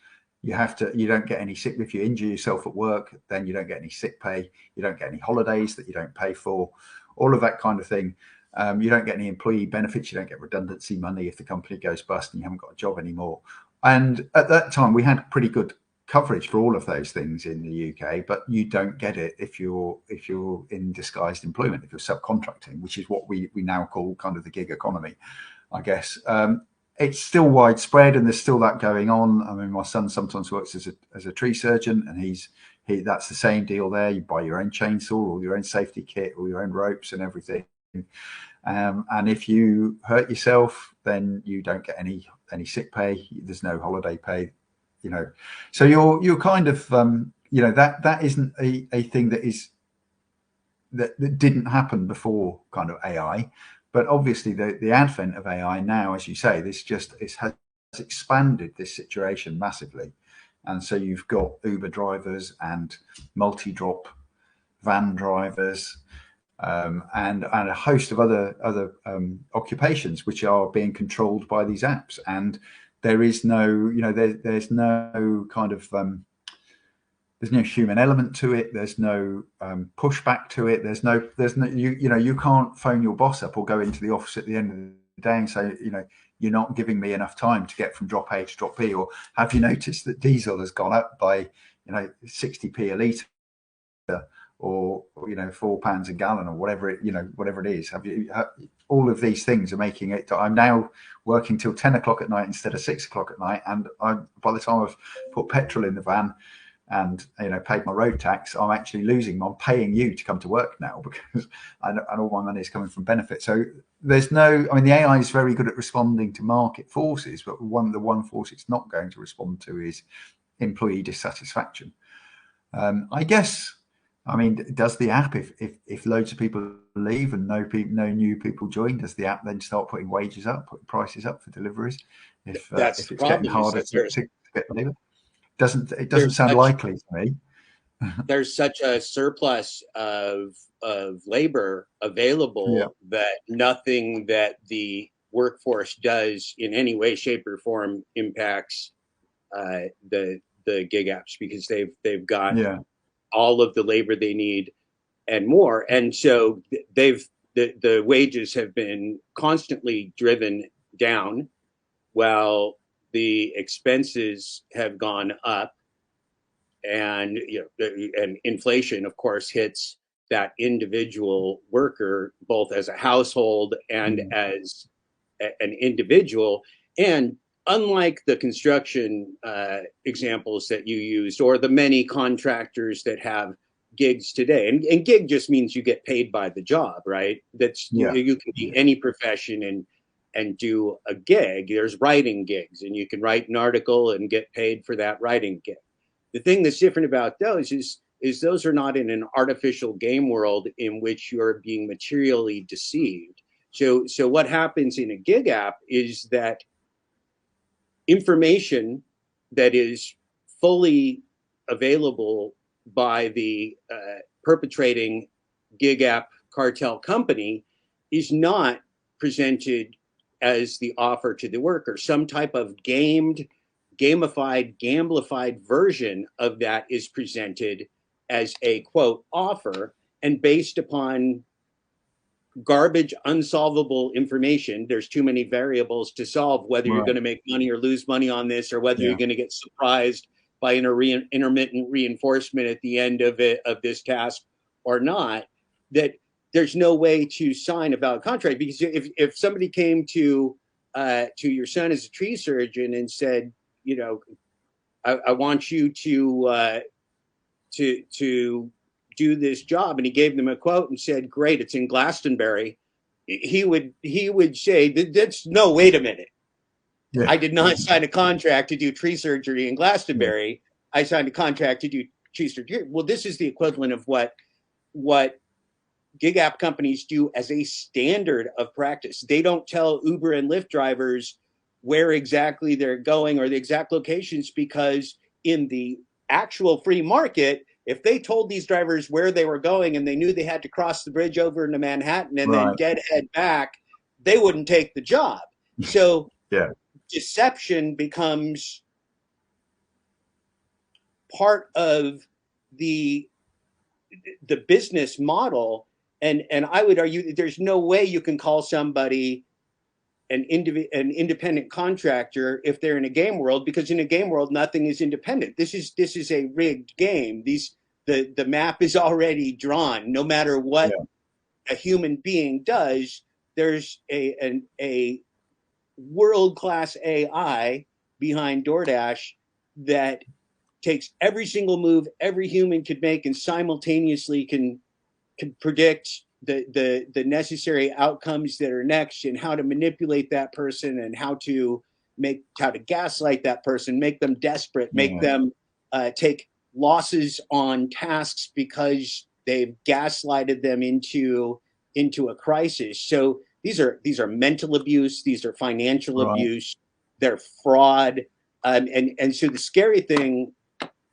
You don't get any sick. If you injure yourself at work, then you don't get any sick pay. You don't get any holidays that you don't pay for, all of that kind of thing. You don't get any employee benefits. You don't get redundancy money if the company goes bust and you haven't got a job anymore. And at that time, we had pretty good coverage for all of those things in the UK, but you don't get it if you're in disguised employment, if you're subcontracting, which is what we now call kind of the gig economy, I guess. It's still widespread, and there's still that going on. I mean, my son sometimes works as a tree surgeon, and that's the same deal there. You buy your own chainsaw, or your own safety kit, or your own ropes and everything. And if you hurt yourself, then you don't get any sick pay. There's no holiday pay, So you're kind of that isn't a thing that didn't happen before kind of AI. But obviously, the advent of AI now, as you say, has expanded this situation massively. And so you've got Uber drivers and multi-drop van drivers and a host of other occupations which are being controlled by these apps. And there is no, there's no kind of there's no human element to it. There's no pushback to it. There's no you can't phone your boss up or go into the office at the end of the day and say, you're not giving me enough time to get from drop A to drop B, or have you noticed that diesel has gone up by 60p a litre, or £4 a gallon, or whatever it is. All of these things are making it. I'm now working till 10 o'clock at night instead of 6 o'clock at night, and by the time I've put petrol in the van and paid my road tax, I'm actually losing. I'm paying you to come to work now because and all my money is coming from benefit. So there's no. I mean, the AI is very good at responding to market forces, but the one force it's not going to respond to is employee dissatisfaction. I guess. I mean, does the app, if loads of people leave and no new people join, does the app then start putting wages up, putting prices up for deliveries? If it's getting harder to get labor, it doesn't sound likely to me. There's such a surplus of labor available that nothing that the workforce does in any way, shape, or form impacts the gig apps, because they've got all of the labor they need and more. And so the wages have been constantly driven down while the expenses have gone up. And and inflation, of course, hits that individual worker both as a household and as an individual. And unlike the construction examples that you used, or the many contractors that have gigs today, and gig just means you get paid by the job, right? That's you can be any profession and do a gig. There's writing gigs, and you can write an article and get paid for that writing gig. The thing that's different about those is those are not in an artificial game world in which you're being materially deceived. So what happens in a gig app is that information that is fully available by the perpetrating gig app cartel company is not presented as the offer to the worker. Some type of gamified, gamblified version of that is presented as a, quote, offer, and based upon garbage, unsolvable information. There's too many variables to solve whether you're going to make money or lose money on this, or whether you're going to get surprised by intermittent reinforcement at the end of this task or not. That there's no way to sign a valid contract, because if somebody came to your son as a tree surgeon and said, I want you to do this job, and he gave them a quote and said, "Great, it's in Glastonbury," he would say, "That's no, wait a minute. I did not sign a contract to do tree surgery in Glastonbury. I signed a contract to do tree surgery." Well, this is the equivalent of what gig app companies do as a standard of practice. They don't tell Uber and Lyft drivers where exactly they're going or the exact locations, because in the actual free market, if they told these drivers where they were going and they knew they had to cross the bridge over into Manhattan and then deadhead back, they wouldn't take the job. So deception becomes part of the business model. And I would argue that there's no way you can call somebody an independent contractor if they're in a game world, because in a game world, nothing is independent. This is a rigged game. The map is already drawn. No matter what a human being does, there's a world-class AI behind DoorDash that takes every single move every human could make and simultaneously can predict the necessary outcomes that are next, and how to manipulate that person, and how to gaslight that person, make them desperate, make them take losses on tasks because they've gaslighted them into a crisis. So these are mental abuse, these are financial abuse, they're fraud, and so the scary thing,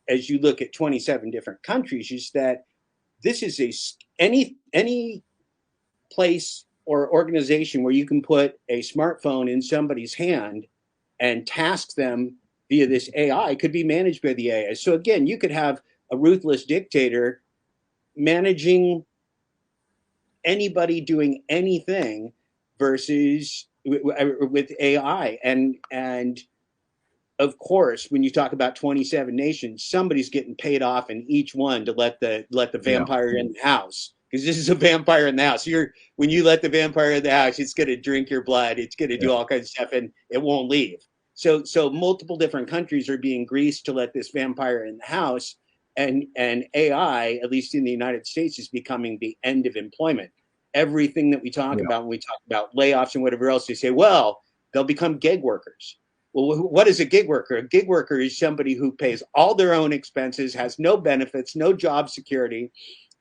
as you look at 27 different countries, is that this is any place or organization where you can put a smartphone in somebody's hand and task them via this AI could be managed by the AI. So again, you could have a ruthless dictator managing anybody doing anything versus with AI. And of course, when you talk about 27 nations, somebody's getting paid off in each one to let the vampire in the house, because this is a vampire in the house. When you let the vampire in the house, it's going to drink your blood. It's going to do all kinds of stuff, and it won't leave. So multiple different countries are being greased to let this vampire in the house, and AI, at least in the United States, is becoming the end of employment. Everything that we talk about when we talk about layoffs and whatever else, they say, well, they'll become gig workers. Well, what is a gig worker? A gig worker is somebody who pays all their own expenses, has no benefits, no job security,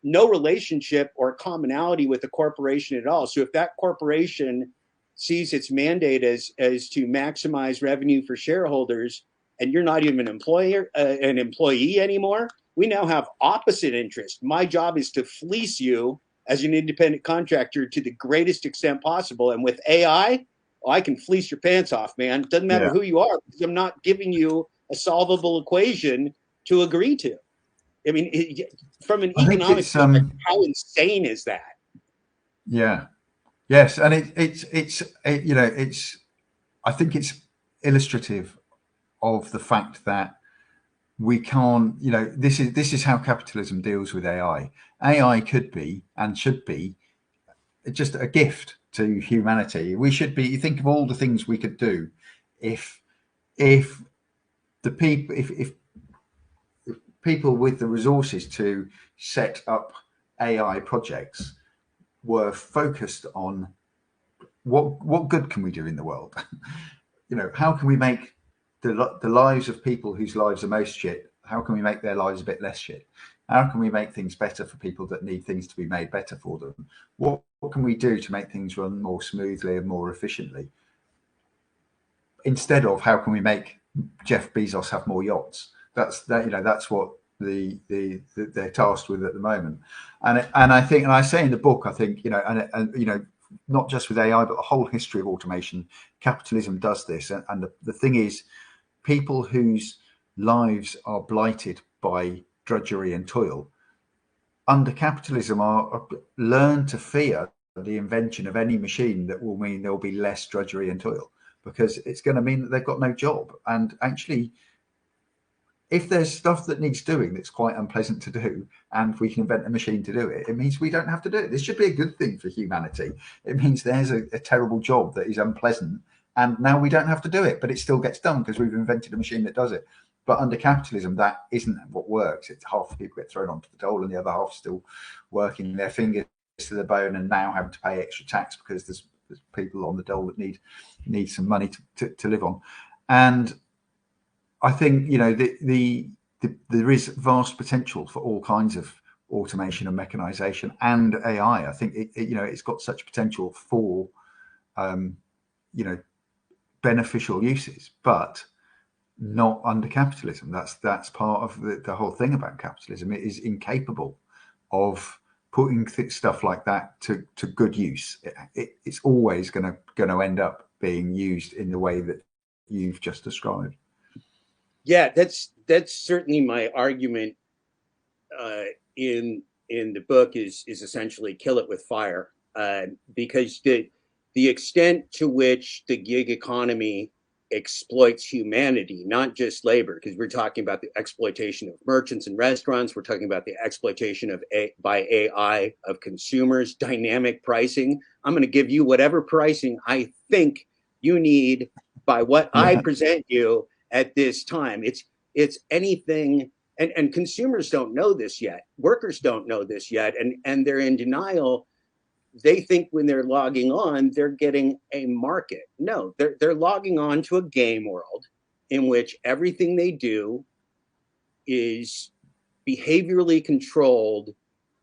no relationship or commonality with the corporation at all. So if that corporation sees its mandate as to maximize revenue for shareholders, and you're not even an employee anymore, we now have opposite interest. My job is to fleece you as an independent contractor to the greatest extent possible. And with AI, I can fleece your pants off, man. It doesn't matter who you are, because I'm not giving you a solvable equation to agree to. I mean, from an economic perspective, how insane is that? Yeah. Yes, and it's I think it's illustrative of the fact that we can't, this is how capitalism deals with AI. AI could be and should be just a gift to humanity. We should be, you think of all the things we could do if the people, if people with the resources to set up AI projects were focused on what good can we do in the world. How can we make the lives of people whose lives are most shit, how can we make their lives a bit less shit? How can we make things better for people that need things to be made better for them? What can we do to make things run more smoothly and more efficiently? Instead of how can we make Jeff Bezos have more yachts? That's what they're tasked with at the moment. And I think, and I say in the book, I think, not just with AI, but the whole history of automation, capitalism does this. And the thing is, people whose lives are blighted by drudgery and toil under capitalism learn to fear the invention of any machine that will mean there'll be less drudgery and toil, because it's going to mean that they've got no job. And actually, if there's stuff that needs doing that's quite unpleasant to do, and we can invent a machine to do it, it means we don't have to do it. This should be a good thing for humanity. It means there's a terrible job that is unpleasant, and now we don't have to do it, but it still gets done because we've invented a machine that does it. But under capitalism, that isn't what works. It's half the people get thrown onto the dole, and the other half still working their fingers to the bone and now having to pay extra tax because there's people on the dole that need some money to live on. And I think there is vast potential for all kinds of automation and mechanization and AI. I think it's got such potential for beneficial uses, but not under capitalism. That's part of the whole thing about capitalism. It is incapable of putting stuff like that to good use. It's always going to end up being used in the way that you've just described. Yeah, that's certainly my argument in the book is essentially kill it with fire, because the extent to which the gig economy exploits humanity, not just labor, because we're talking about the exploitation of merchants and restaurants, we're talking about the exploitation by AI of consumers, dynamic pricing. I'm going to give you whatever pricing I think you need by what I present you at this time. It's anything, and consumers don't know this yet. Workers don't know this yet, and they're in denial. They think when they're logging on, they're getting a market. No, they're logging on to a game world in which everything they do is behaviorally controlled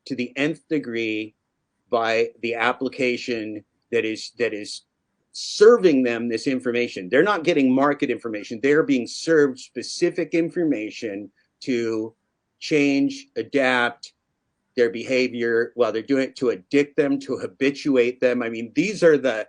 to the nth degree by the application that is serving them this information. They're not getting market information. They're being served specific information to change, adapt, their behavior, well, they're doing it to addict them, to habituate them. I mean, these are the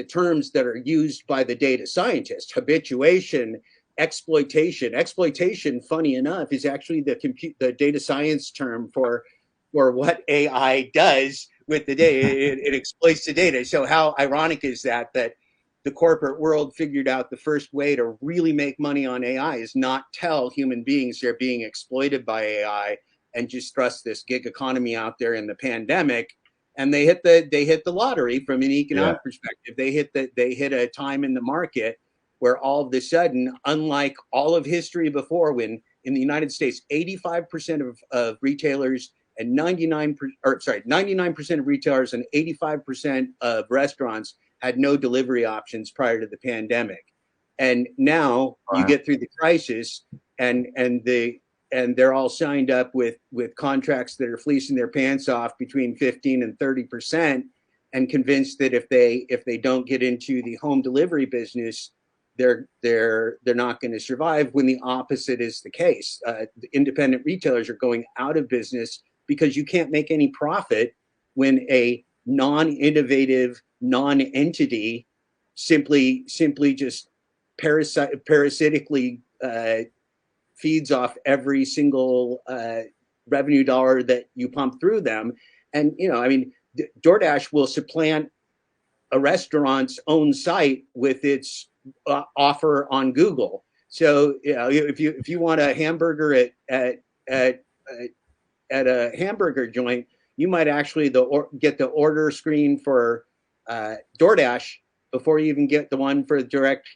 terms that are used by the data scientists: habituation, exploitation. Exploitation, funny enough, is actually the data science term for what AI does with the data. It exploits the data. So how ironic is that the corporate world figured out the first way to really make money on AI is not tell human beings they're being exploited by AI, and just thrust this gig economy out there in the pandemic. And they hit the lottery from an economic perspective. They hit a time in the market where all of a sudden, unlike all of history before, when in the United States, 85% of retailers and 99% of retailers and 85% of restaurants had no delivery options prior to the pandemic. And now you get through the crisis, and they're all signed up with contracts that are fleecing their pants off between 15 and 30%, and convinced that if they don't get into the home delivery business, they're not going to survive, when the opposite is the case. The independent retailers are going out of business because you can't make any profit when a non-innovative non-entity simply just parasitically feeds off every single revenue dollar that you pump through them. And, I mean, DoorDash will supplant a restaurant's own site with its offer on Google. So, if you want a hamburger at a hamburger joint, you might actually get the order screen for DoorDash before you even get the one for the direct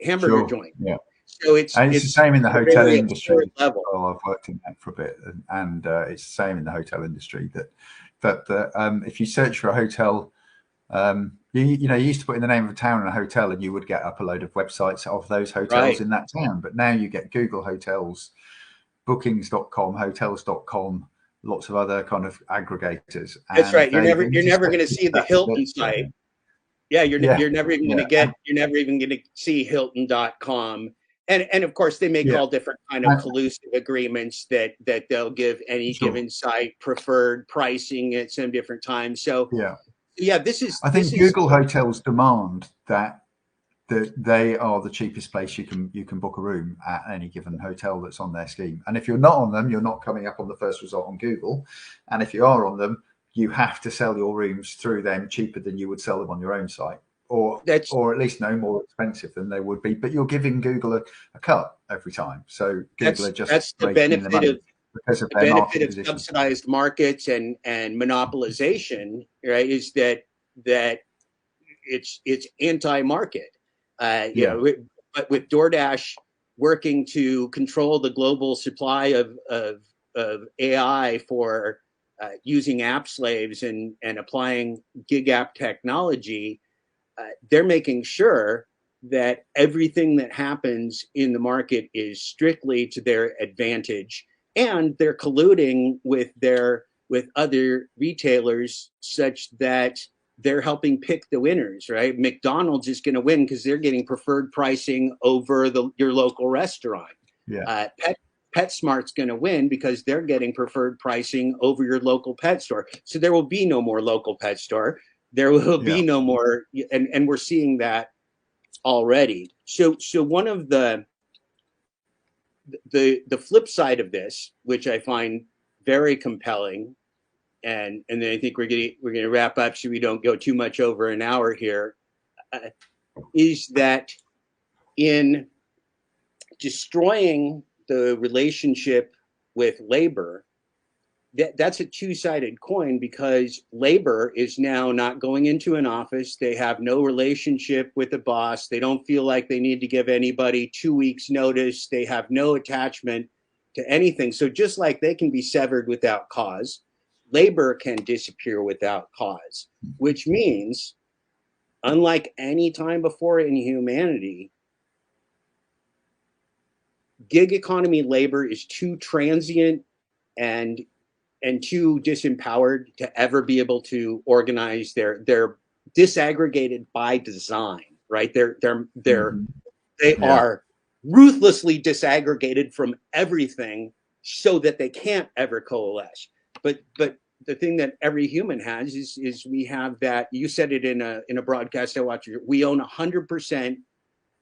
hamburger joint. Yeah. So it's the same in the hotel industry. Level. Oh, I've worked in that for a bit, and it's the same in the hotel industry. That if you search for a hotel, you used to put in the name of a town and a hotel, and you would get up a load of websites of those hotels in that town. But now you get Google Hotels, Bookings.com, Hotels.com, lots of other kind of aggregators. That's right. You're never going to see the Hilton site. Yeah, you're never even going to see Hilton.com. And of course, they make all different kind of collusive agreements that they'll give any given site preferred pricing at some different times. So I think Google Hotels demand that they are the cheapest place you can book a room at any given hotel that's on their scheme. And if you're not on them, you're not coming up on the first result on Google. And if you are on them, you have to sell your rooms through them cheaper than you would sell them on your own site, or at least no more expensive than they would be. But you're giving Google a cut every time. So Google are just that's the benefit of subsidized markets and monopolization, right? Is that it's anti-market. But with DoorDash working to control the global supply of AI for using app slaves and applying gig app technology, they're making sure that everything that happens in the market is strictly to their advantage, and they're colluding with other retailers such that they're helping pick the winners, right? McDonald's is going to win because they're getting preferred pricing over your local restaurant. PetSmart's going to win because they're getting preferred pricing over your local pet store. So there will be no more local pet store. There will be no more, and we're seeing that already. So one of the flip side of this, which I find very compelling, and then I think we're gonna wrap up so we don't go too much over an hour here, is that in destroying the relationship with labor, that's a two-sided coin, because labor is now not going into an office. They have no relationship with the boss. They don't feel like they need to give anybody 2 weeks notice. They have no attachment to anything. So just like they can be severed without cause, labor can disappear without cause, which means, unlike any time before in humanity, gig economy labor is too transient and too disempowered to ever be able to organize. They're disaggregated by design, right? They are ruthlessly disaggregated from everything so that they can't ever coalesce. but the thing that every human has is we have that. You said it in a broadcast I watched. We own 100%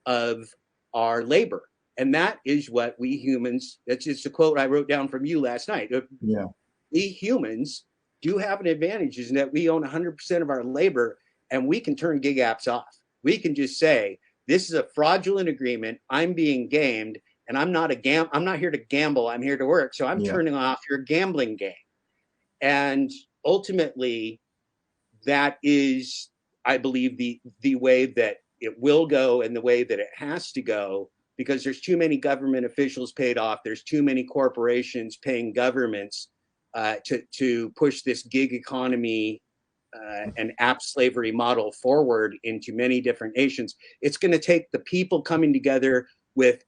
of our labor, and that is what we humans. That's just a quote I wrote down from you last night. Yeah. We humans do have an advantage, is that we own 100% of our labor, and we can turn gig apps off. We can just say, this is a fraudulent agreement. I'm being gamed, and I'm not here to gamble. I'm here to work. So I'm turning off your gambling game. And ultimately, that is, I believe, the way that it will go and the way that it has to go, because there's too many government officials paid off. There's too many corporations paying governments to push this gig economy and app slavery model forward into many different nations. It's going to take the people coming together with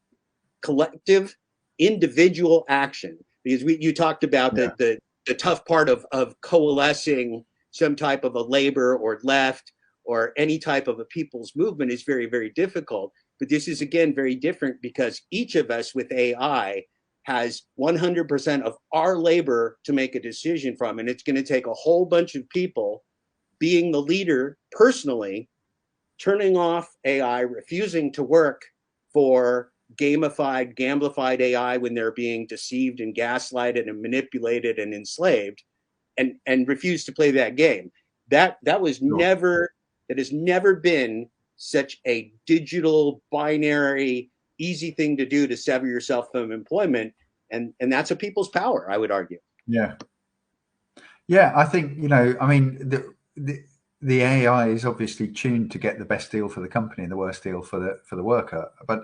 collective individual action, because you talked about the tough part of coalescing some type of a labor or left or any type of a people's movement is very, very difficult. But this is, again, very different, because each of us with AI has 100% of our labor to make a decision from. And it's going to take a whole bunch of people being the leader personally, turning off AI, refusing to work for gamified, gamblified AI when they're being deceived and gaslighted and manipulated and enslaved, and refuse to play that game. That has never been such a digital, binary, easy thing to do, to sever yourself from employment. And that's a people's power, I would argue. Yeah. Yeah, I think, I mean, the AI is obviously tuned to get the best deal for the company and the worst deal for the worker. But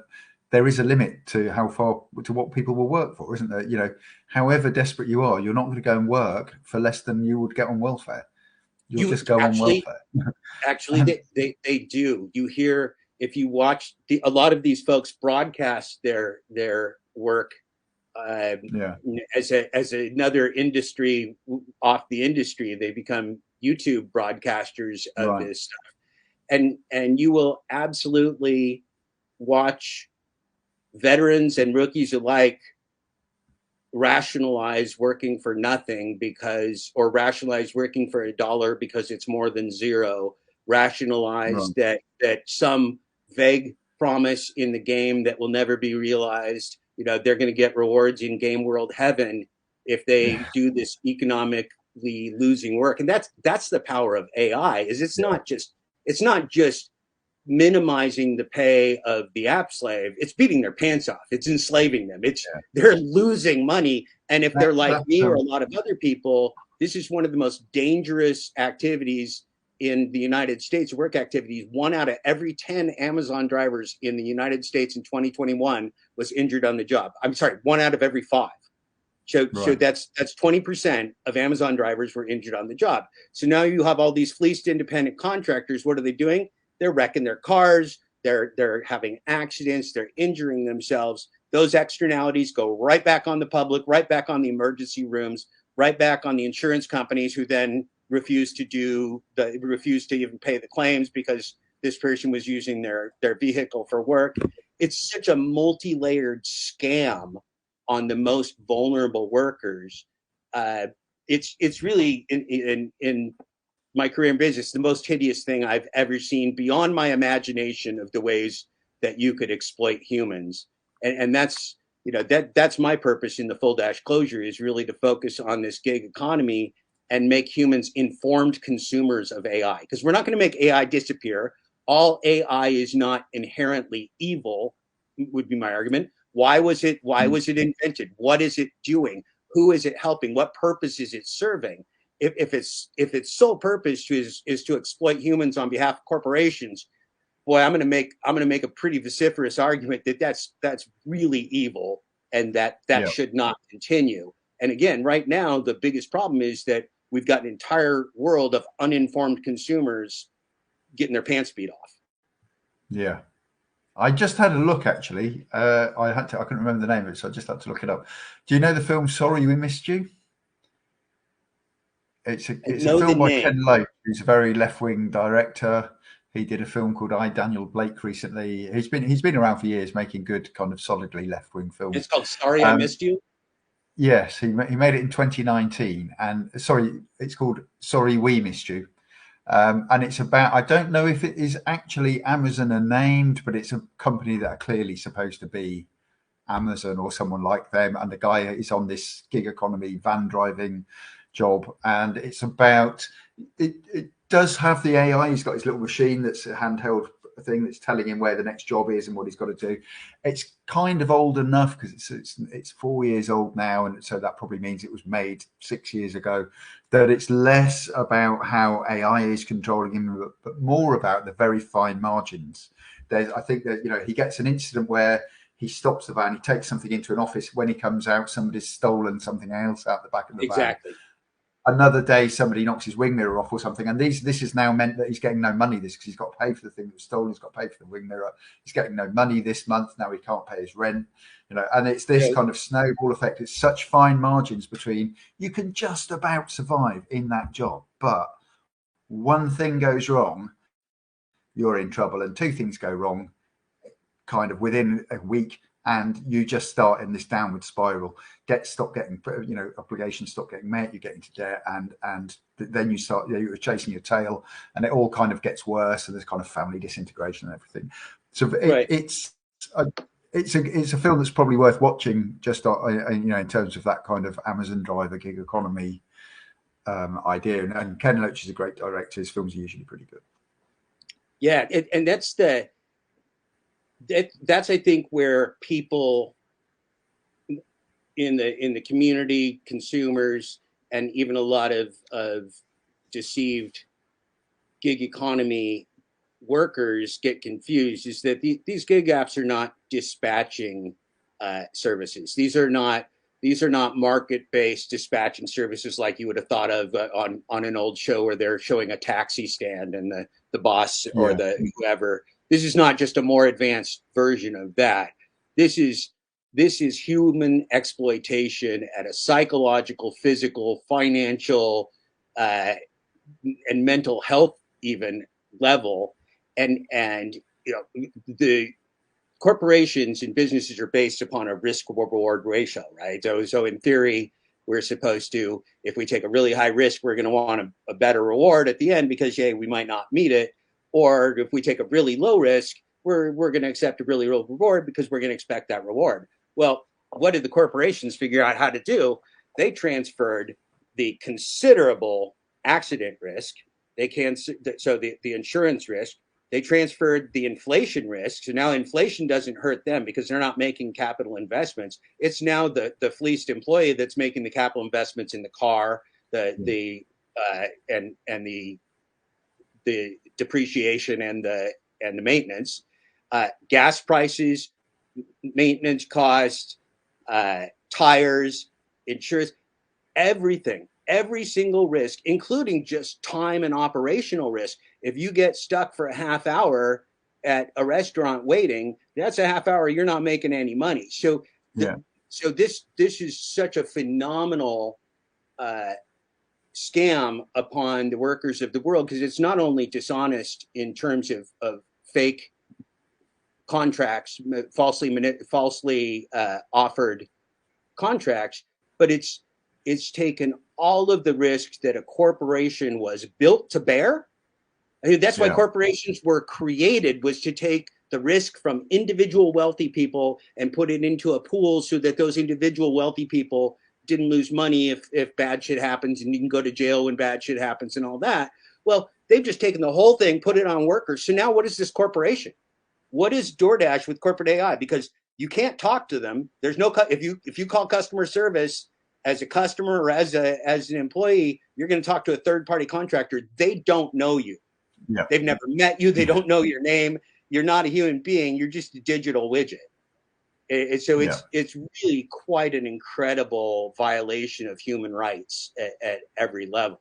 there is a limit to what people will work for, isn't there? However desperate you are, you're not going to go and work for less than you would get on welfare. You'll just go on welfare. Actually, they do. You hear, if you watch a lot of these folks broadcast their work as another industry off the industry, they become YouTube broadcasters of this stuff, and you will absolutely watch veterans and rookies alike rationalize working for nothing or rationalize working for $1 because it's more than zero, rationalize that some vague promise in the game that will never be realized, they're going to get rewards in game world heaven if they do this economically losing work. And that's the power of AI, is it's not just minimizing the pay of the app slave. It's beating their pants off. It's enslaving them. They're losing money. And if they're like me or a lot of other people, this is one of the most dangerous activities in the United States, work activities. 1 out of every 10 Amazon drivers in the United States in 2021 was injured on the job. I'm sorry, 1 out of every 5. So that's 20% of Amazon drivers were injured on the job. So now you have all these fleeced independent contractors. What are they doing? They're wrecking their cars. They're having accidents. They're injuring themselves. Those externalities go right back on the public, right back on the emergency rooms, right back on the insurance companies, who then refuse to even pay the claims because this person was using their vehicle for work. It's such a multi-layered scam on the most vulnerable workers. It's really in my career in business, the most hideous thing I've ever seen, beyond my imagination of the ways that you could exploit humans. And that's, that's my purpose in the full dash closure, is really to focus on this gig economy and make humans informed consumers of AI. Because we're not going to make AI disappear. All AI is not inherently evil, would be my argument. Why was it invented? What is it doing? Who is it helping? What purpose is it serving? If its sole purpose is to exploit humans on behalf of corporations, boy, I'm going to make a pretty vociferous argument that that's really evil, and that should not continue. And again, right now, the biggest problem is that we've got an entire world of uninformed consumers getting their pants beat off. Yeah. I just had a look, actually. I couldn't remember the name of it, so I just had to look it up. Do you know the film Sorry We Missed You? It's a film by Ken Loach, who's a very left-wing director. He did a film called I, Daniel Blake recently. He's been around for years, making good, kind of solidly left-wing films. It's called Sorry I Missed You? Yes, he made it in 2019, and sorry, it's called Sorry We Missed You. And it's about, I don't know if it is actually Amazon are named, but it's a company that are clearly supposed to be Amazon or someone like them. And the guy is on this gig economy van driving job. And it's about, it does have the AI. He's got his little machine that's a handheld thing that's telling him where the next job is and what he's got to do. It's kind of old enough because it's 4 years old now, and so that probably means it was made 6 years ago. That it's less about how AI is controlling him, but more about the very fine margins. I think that he gets an incident where he stops the van, he takes something into an office. When he comes out, somebody's stolen something else out the back of the Exactly. van. Another day, somebody knocks his wing mirror off or something, and this has now meant that he's getting no money. Because he's got to pay for the thing that was stolen, he's got to pay for the wing mirror. He's getting no money this month. Now he can't pay his rent. And it's this kind of snowball effect. It's such fine margins between, you can just about survive in that job, but one thing goes wrong, you're in trouble, and two things go wrong kind of within a week, and you just start in this downward spiral. Stop getting, obligations stop getting met, you get into debt, and then you start, you're chasing your tail, and it all kind of gets worse, and there's kind of family disintegration and everything. So it's a film that's probably worth watching, just in terms of that kind of Amazon driver gig economy idea. And Ken Loach is a great director. His films are usually pretty good. Yeah, and that's I think where people in the community, consumers, and even a lot of deceived gig economy workers get confused, is that these gig apps are not dispatching services. These are not market-based dispatching services like you would have thought of on an old show where they're showing a taxi stand and the boss or the whoever. This is not just a more advanced version of that. This is human exploitation at a psychological, physical, financial, and mental health even level. And the corporations and businesses are based upon a risk-reward ratio, right? So in theory, we're supposed to, if we take a really high risk, we're going to want a better reward at the end because, we might not meet it. Or if we take a really low risk, we're going to accept a really low reward because we're going to expect that reward. Well, what did the corporations figure out how to do? They transferred the considerable accident risk. So the insurance risk. They transferred the inflation risk. So now inflation doesn't hurt them because they're not making capital investments. It's now the fleeced employee that's making the capital investments in the car, and the depreciation and the maintenance, gas prices, maintenance costs, tires, insurance, everything, every single risk, including just time and operational risk. If you get stuck for a half hour at a restaurant waiting, that's a half hour you're not making any money. So this is such a phenomenal scam upon the workers of the world, because it's not only dishonest in terms of fake contracts, falsely offered contracts, but it's taken all of the risks that a corporation was built to bear. I mean, that's why corporations were created, was to take the risk from individual wealthy people and put it into a pool so that those individual wealthy people didn't lose money if bad shit happens, and you can go to jail when bad shit happens and all that. Well, they've just taken the whole thing, put it on workers. So now what is this corporation? What is DoorDash with corporate AI? Because you can't talk to them. There's no, if you call customer service as a customer or as an employee, you're going to talk to a third-party contractor. They don't know you. They've never met you. They don't know your name. You're not a human being. You're just a digital widget. So it's really quite an incredible violation of human rights at every level.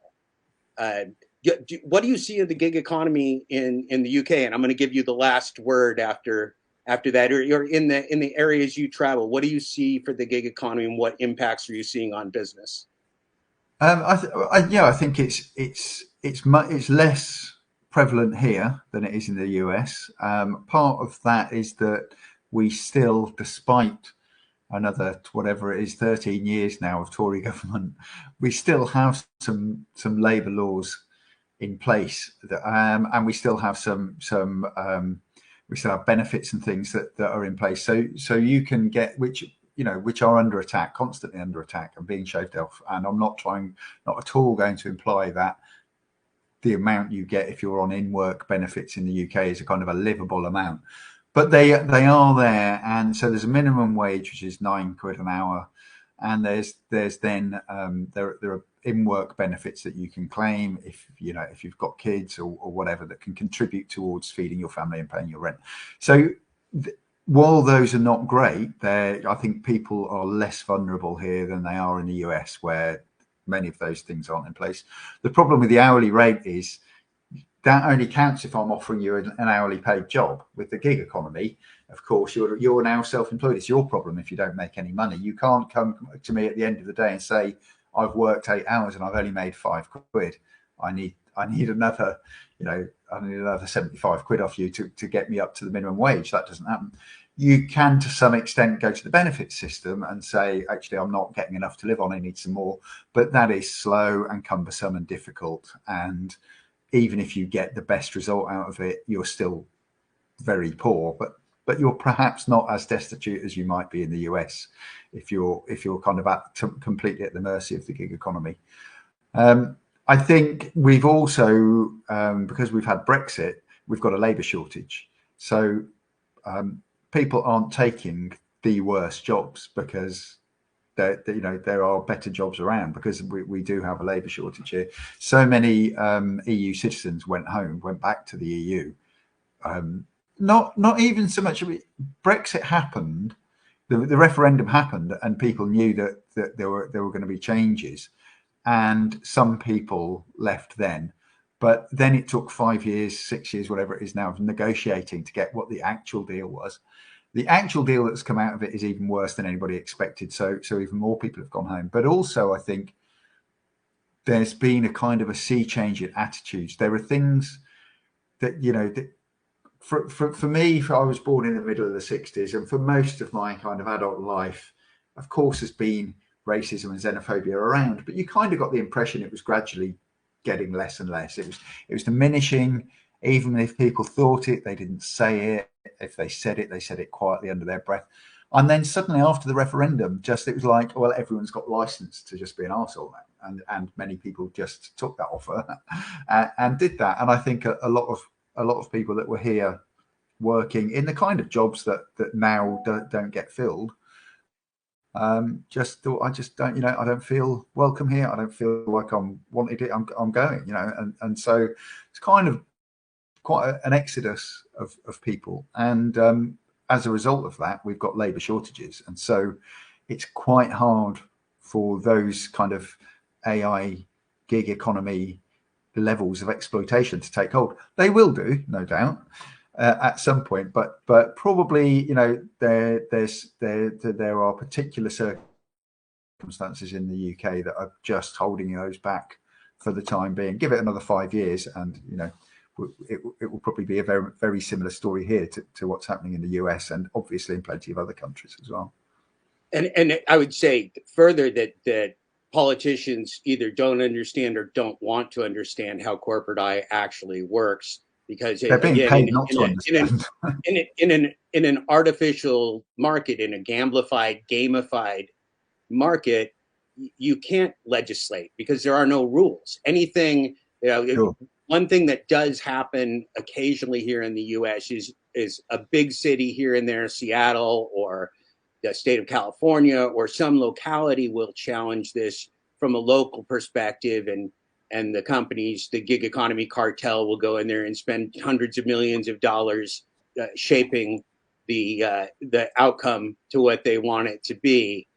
What do you see of the gig economy in the UK? And I'm going to give you the last word after that, or in the areas you travel. What do you see for the gig economy, and what impacts are you seeing on business? I think it's less prevalent here than it is in the US. Part of that is that we still, despite another whatever it is 13 years now of Tory government, we still have some labour laws in place that, and we still have we still have benefits and things that are in place. So you can get which are under attack, constantly under attack and being shaved off. And I'm not at all going to imply that the amount you get if you're on in-work benefits in the UK is a kind of a livable amount, but they are there. And so there's a minimum wage, which is £9 an hour, and there's then there are in-work benefits that you can claim if you've got kids or whatever that can contribute towards feeding your family and paying your rent. So while those are not great, I think people are less vulnerable here than they are in the US, where many of those things aren't in place. The problem with the hourly rate is that only counts if I'm offering you an hourly paid job. With the gig economy, of course, you're now self-employed. It's your problem if you don't make any money. You can't come to me at the end of the day and say, I've worked 8 hours and I've only made £5. I need another, I need another 75 quid off you to get me up to the minimum wage. That doesn't happen. You can, to some extent, go to the benefit system and say, actually, I'm not getting enough to live on. I need some more. But that is slow and cumbersome and difficult. And even if you get the best result out of it, you're still very poor. But you're perhaps not as destitute as you might be in the US if you're kind of completely at the mercy of the gig economy. I think we've also, because we've had Brexit, we've got a labour shortage. So people aren't taking the worst jobs because there are better jobs around, because we do have a labour shortage here. So many EU citizens went back to the EU. Not even so much. Brexit happened, the referendum happened, and people knew that there were going to be changes, and some people left then. But then it took 5 years, 6 years, whatever it is now, of negotiating to get what the actual deal was. The actual deal that's come out of it is even worse than anybody expected. So even more people have gone home. But also, I think there's been a kind of a sea change in attitudes. There are things that, that for me, I was born in the middle of the 60s, and for most of my kind of adult life, of course, there's been racism and xenophobia around, but you kind of got the impression it was gradually getting less and less. It was diminishing. Even if people thought it, they didn't say it. If they said it quietly under their breath. And then suddenly after the referendum, it was like, well, everyone's got license to just be an arsehole now. And many people just took that offer and did that. And I think a lot of people that were here working in the kind of jobs that now don't get filled, just thought, I just don't, I don't feel welcome here. I don't feel like I'm wanted it. I'm going, and so it's kind of quite an exodus of people. And as a result of that, we've got labour shortages. And so it's quite hard for those kind of AI gig economy levels of exploitation to take hold. They will do, no doubt, at some point, but probably, there are particular circumstances in the UK that are just holding those back for the time being. Give it another 5 years and, it will probably be a very, very similar story here to what's happening in the US, and obviously in plenty of other countries as well. And I would say further that politicians either don't understand or don't want to understand how corporate AI actually works, because they're being paid not to understand. In an artificial market, in a gamified market, you can't legislate because there are no rules. Anything, sure. One thing that does happen occasionally here in the US is a big city here and there, Seattle or the state of California or some locality will challenge this from a local perspective, and the companies, the gig economy cartel, will go in there and spend hundreds of millions of dollars shaping the outcome to what they want it to be.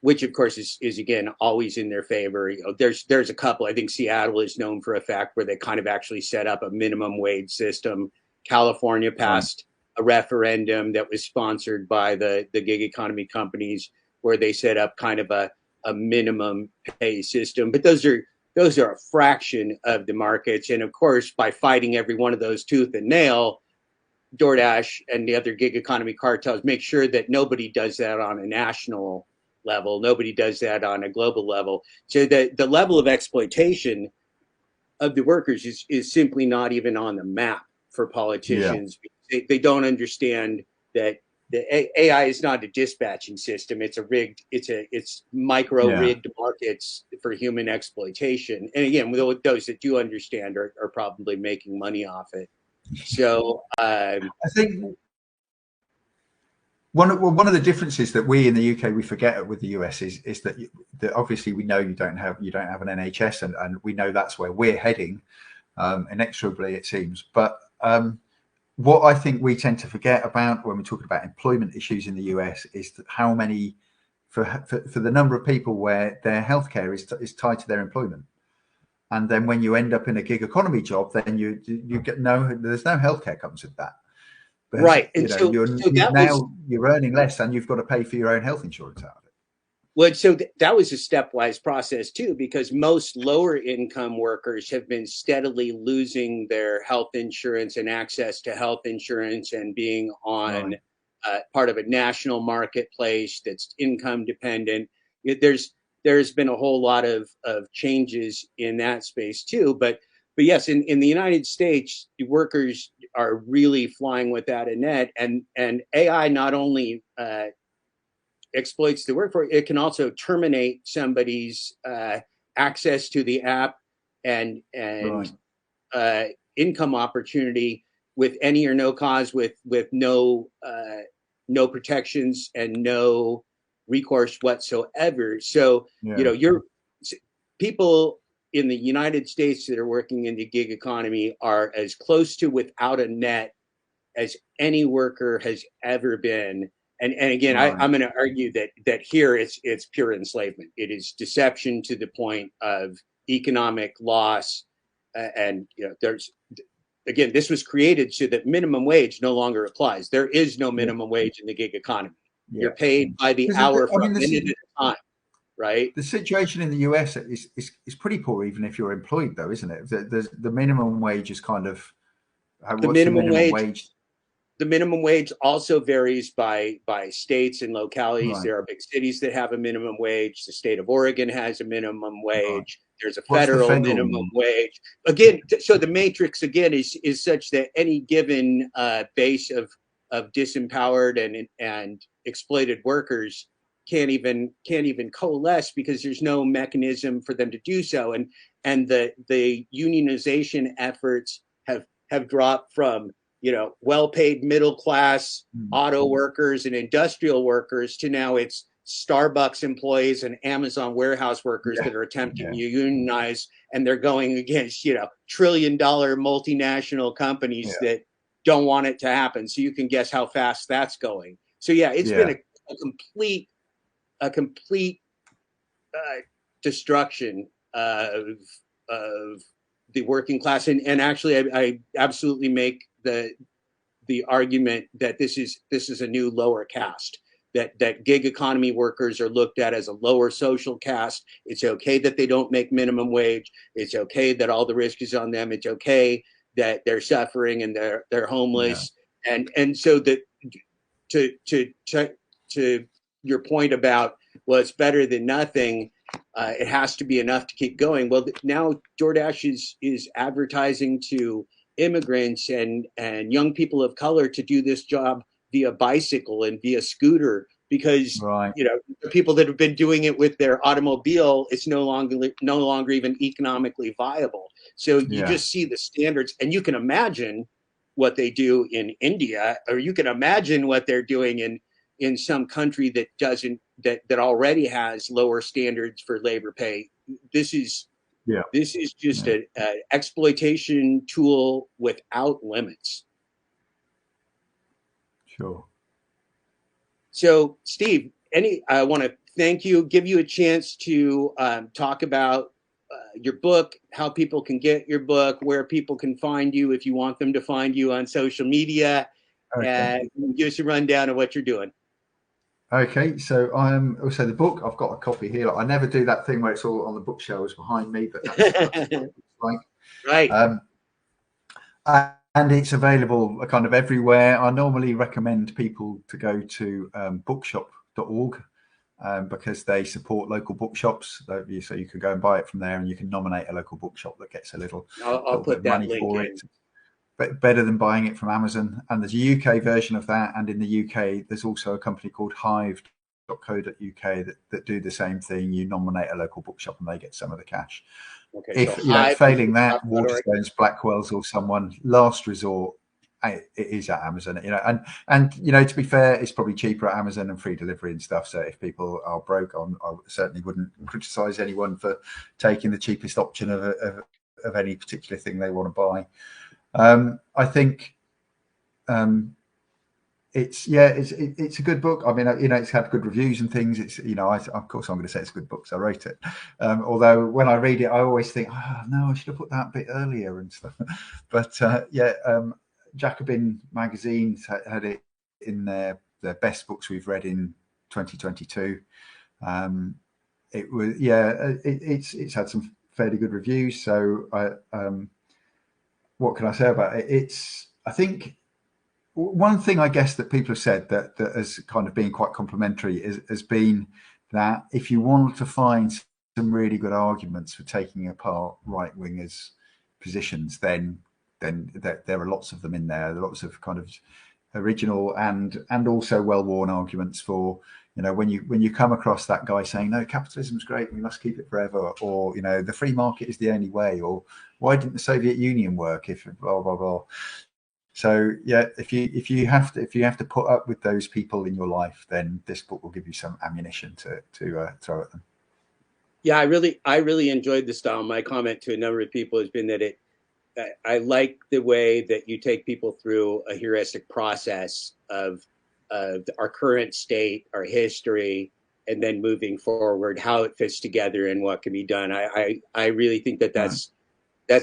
Which of course is again always in their favor. There's a couple. I think Seattle is known for a fact where they kind of actually set up a minimum wage system. California passed a referendum that was sponsored by the gig economy companies where they set up kind of a minimum pay system. But those are a fraction of the markets. And of course, by fighting every one of those tooth and nail, DoorDash and the other gig economy cartels make sure that nobody does that on a national level. Nobody does that on a global level. So the level of exploitation of the workers is simply not even on the map for politicians. They don't understand that the AI is not a dispatching system. It's it's micro rigged markets for human exploitation. And again, those that do understand are probably making money off it. So I think one of the differences that we in the UK we forget with the US is that obviously we know you don't have an NHS, and we know that's where we're heading, inexorably it seems. But what I think we tend to forget about when we're talking about employment issues in the US is that how many for the number of people where their healthcare is tied to their employment. And then when you end up in a gig economy job, then you get there's no healthcare comes with that. Because, right. And you're earning less and you've got to pay for your own health insurance out of it. Well, so that was a stepwise process too, because most lower income workers have been steadily losing their health insurance and access to health insurance and being on part of a national marketplace that's income dependent. There's been a whole lot of changes in that space too. But yes, in the United States, the workers are really flying without a net, and AI not only exploits the workforce, it can also terminate somebody's access to the app and income opportunity with any or no cause, with no protections and no recourse whatsoever. So people in the United States that are working in the gig economy are as close to without a net as any worker has ever been. And again, I'm going to argue that here it's pure enslavement. It is deception to the point of economic loss. And again, this was created so that minimum wage no longer applies. There is no minimum wage in the gig economy. You're paid by the hour for a minute at a time, right? The situation in the US is pretty poor, even if you're employed, though, isn't it? The minimum wage is kind of the minimum wage. The minimum wage also varies by states and localities. Right. There are big cities that have a minimum wage. The state of Oregon has a minimum wage. Right. There's a federal minimum wage. Again, so the matrix again is such that any given base of disempowered and exploited workers can't even coalesce because there's no mechanism for them to do so. And the unionization efforts have dropped from well-paid middle-class auto workers and industrial workers to now it's Starbucks employees and Amazon warehouse workers that are attempting to unionize, and they're going against, trillion-dollar multinational companies that don't want it to happen. So you can guess how fast that's going. So it's been a complete destruction of the working class, and actually I absolutely make the argument that this is a new lower caste, that gig economy workers are looked at as a lower social caste. It's okay that they don't make minimum wage. It's okay that all the risk is on them. It's okay that they're suffering and they're homeless. And so that to your point about, well, it's better than nothing. It has to be enough to keep going. Well, now DoorDash is advertising to immigrants and young people of color to do this job via bicycle and via scooter, because the people that have been doing it with their automobile, it's no longer even economically viable. So you just see the standards, and you can imagine what they do in India, or you can imagine what they're doing in some country that already has lower standards for labor pay. This is just an exploitation tool without limits. Sure. So, Steve, I want to thank you, give you a chance to talk about your book, how people can get your book, where people can find you if you want them to find you on social media, and give us a rundown of what you're doing. Okay, so I'm also the book. I've got a copy here. I never do that thing where it's all on the bookshelves behind me, but that's what it's like. Right. and it's available kind of everywhere. I normally recommend people to go to bookshop.org because they support local bookshops. So you can go and buy it from there, and you can nominate a local bookshop that gets a little I'll bit of put that money link for in. it. But better than buying it from Amazon. And there's a UK version of that. And in the UK, there's also a company called hive.co.uk that do the same thing. You nominate a local bookshop and they get some of the cash. Okay, If so failing that, Waterstones, Blackwell's, or someone, last resort, it is at Amazon. And to be fair, it's probably cheaper at Amazon and free delivery and stuff. So if people are broke, I certainly wouldn't criticize anyone for taking the cheapest option of any particular thing they want to buy. I think it's a good book. I mean, it's had good reviews and things. It's of course I'm going to say it's a good book, so I wrote it. Although when I read it, I always think, oh no, I should have put that bit earlier and stuff. But Jacobin magazine had it in their best books we've read in 2022. It was it's had some fairly good reviews. So what can I say about it? I think one thing I guess that people have said that has kind of been quite complimentary has been that if you want to find some really good arguments for taking apart right wingers' positions, then there are lots of them in there. There are lots of kind of original and also well-worn arguments for, when you come across that guy saying, no, capitalism's great, we must keep it forever, or the free market is the only way, or why didn't the Soviet Union work if blah blah blah. So if you have to put up with those people in your life, then this book will give you some ammunition to throw at them. Yeah, I really enjoyed the style. My comment to a number of people has been that I like the way that you take people through a heuristic process of our current state, our history, and then moving forward, how it fits together and what can be done. I really think that's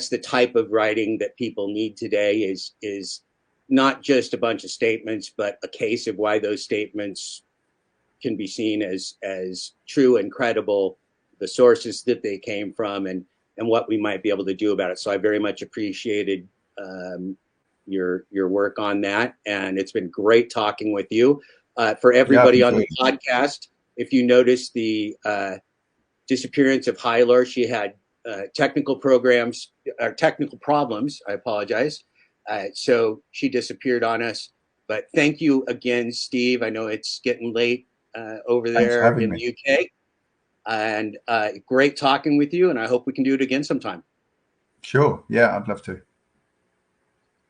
the type of writing that people need today, is not just a bunch of statements, but a case of why those statements can be seen as true and credible, the sources that they came from, and what we might be able to do about it. So I very much appreciated your work on that, and it's been great talking with you. For everybody on the podcast, if you notice the disappearance of Heidilore, she had technical problems. I apologize. So she disappeared on us. But thank you again, Steve. I know it's getting late over there in the UK. And great talking with you. And I hope we can do it again sometime. Sure. Yeah, I'd love to.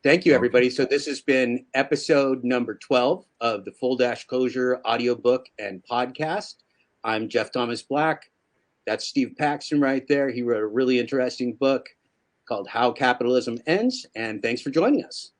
Thank you, everybody. So this has been episode number 12 of the Full Disclosure audiobook and podcast. I'm Jeff Thomas Black. That's Steve Paxton right there. He wrote a really interesting book called How Capitalism Ends. And thanks for joining us.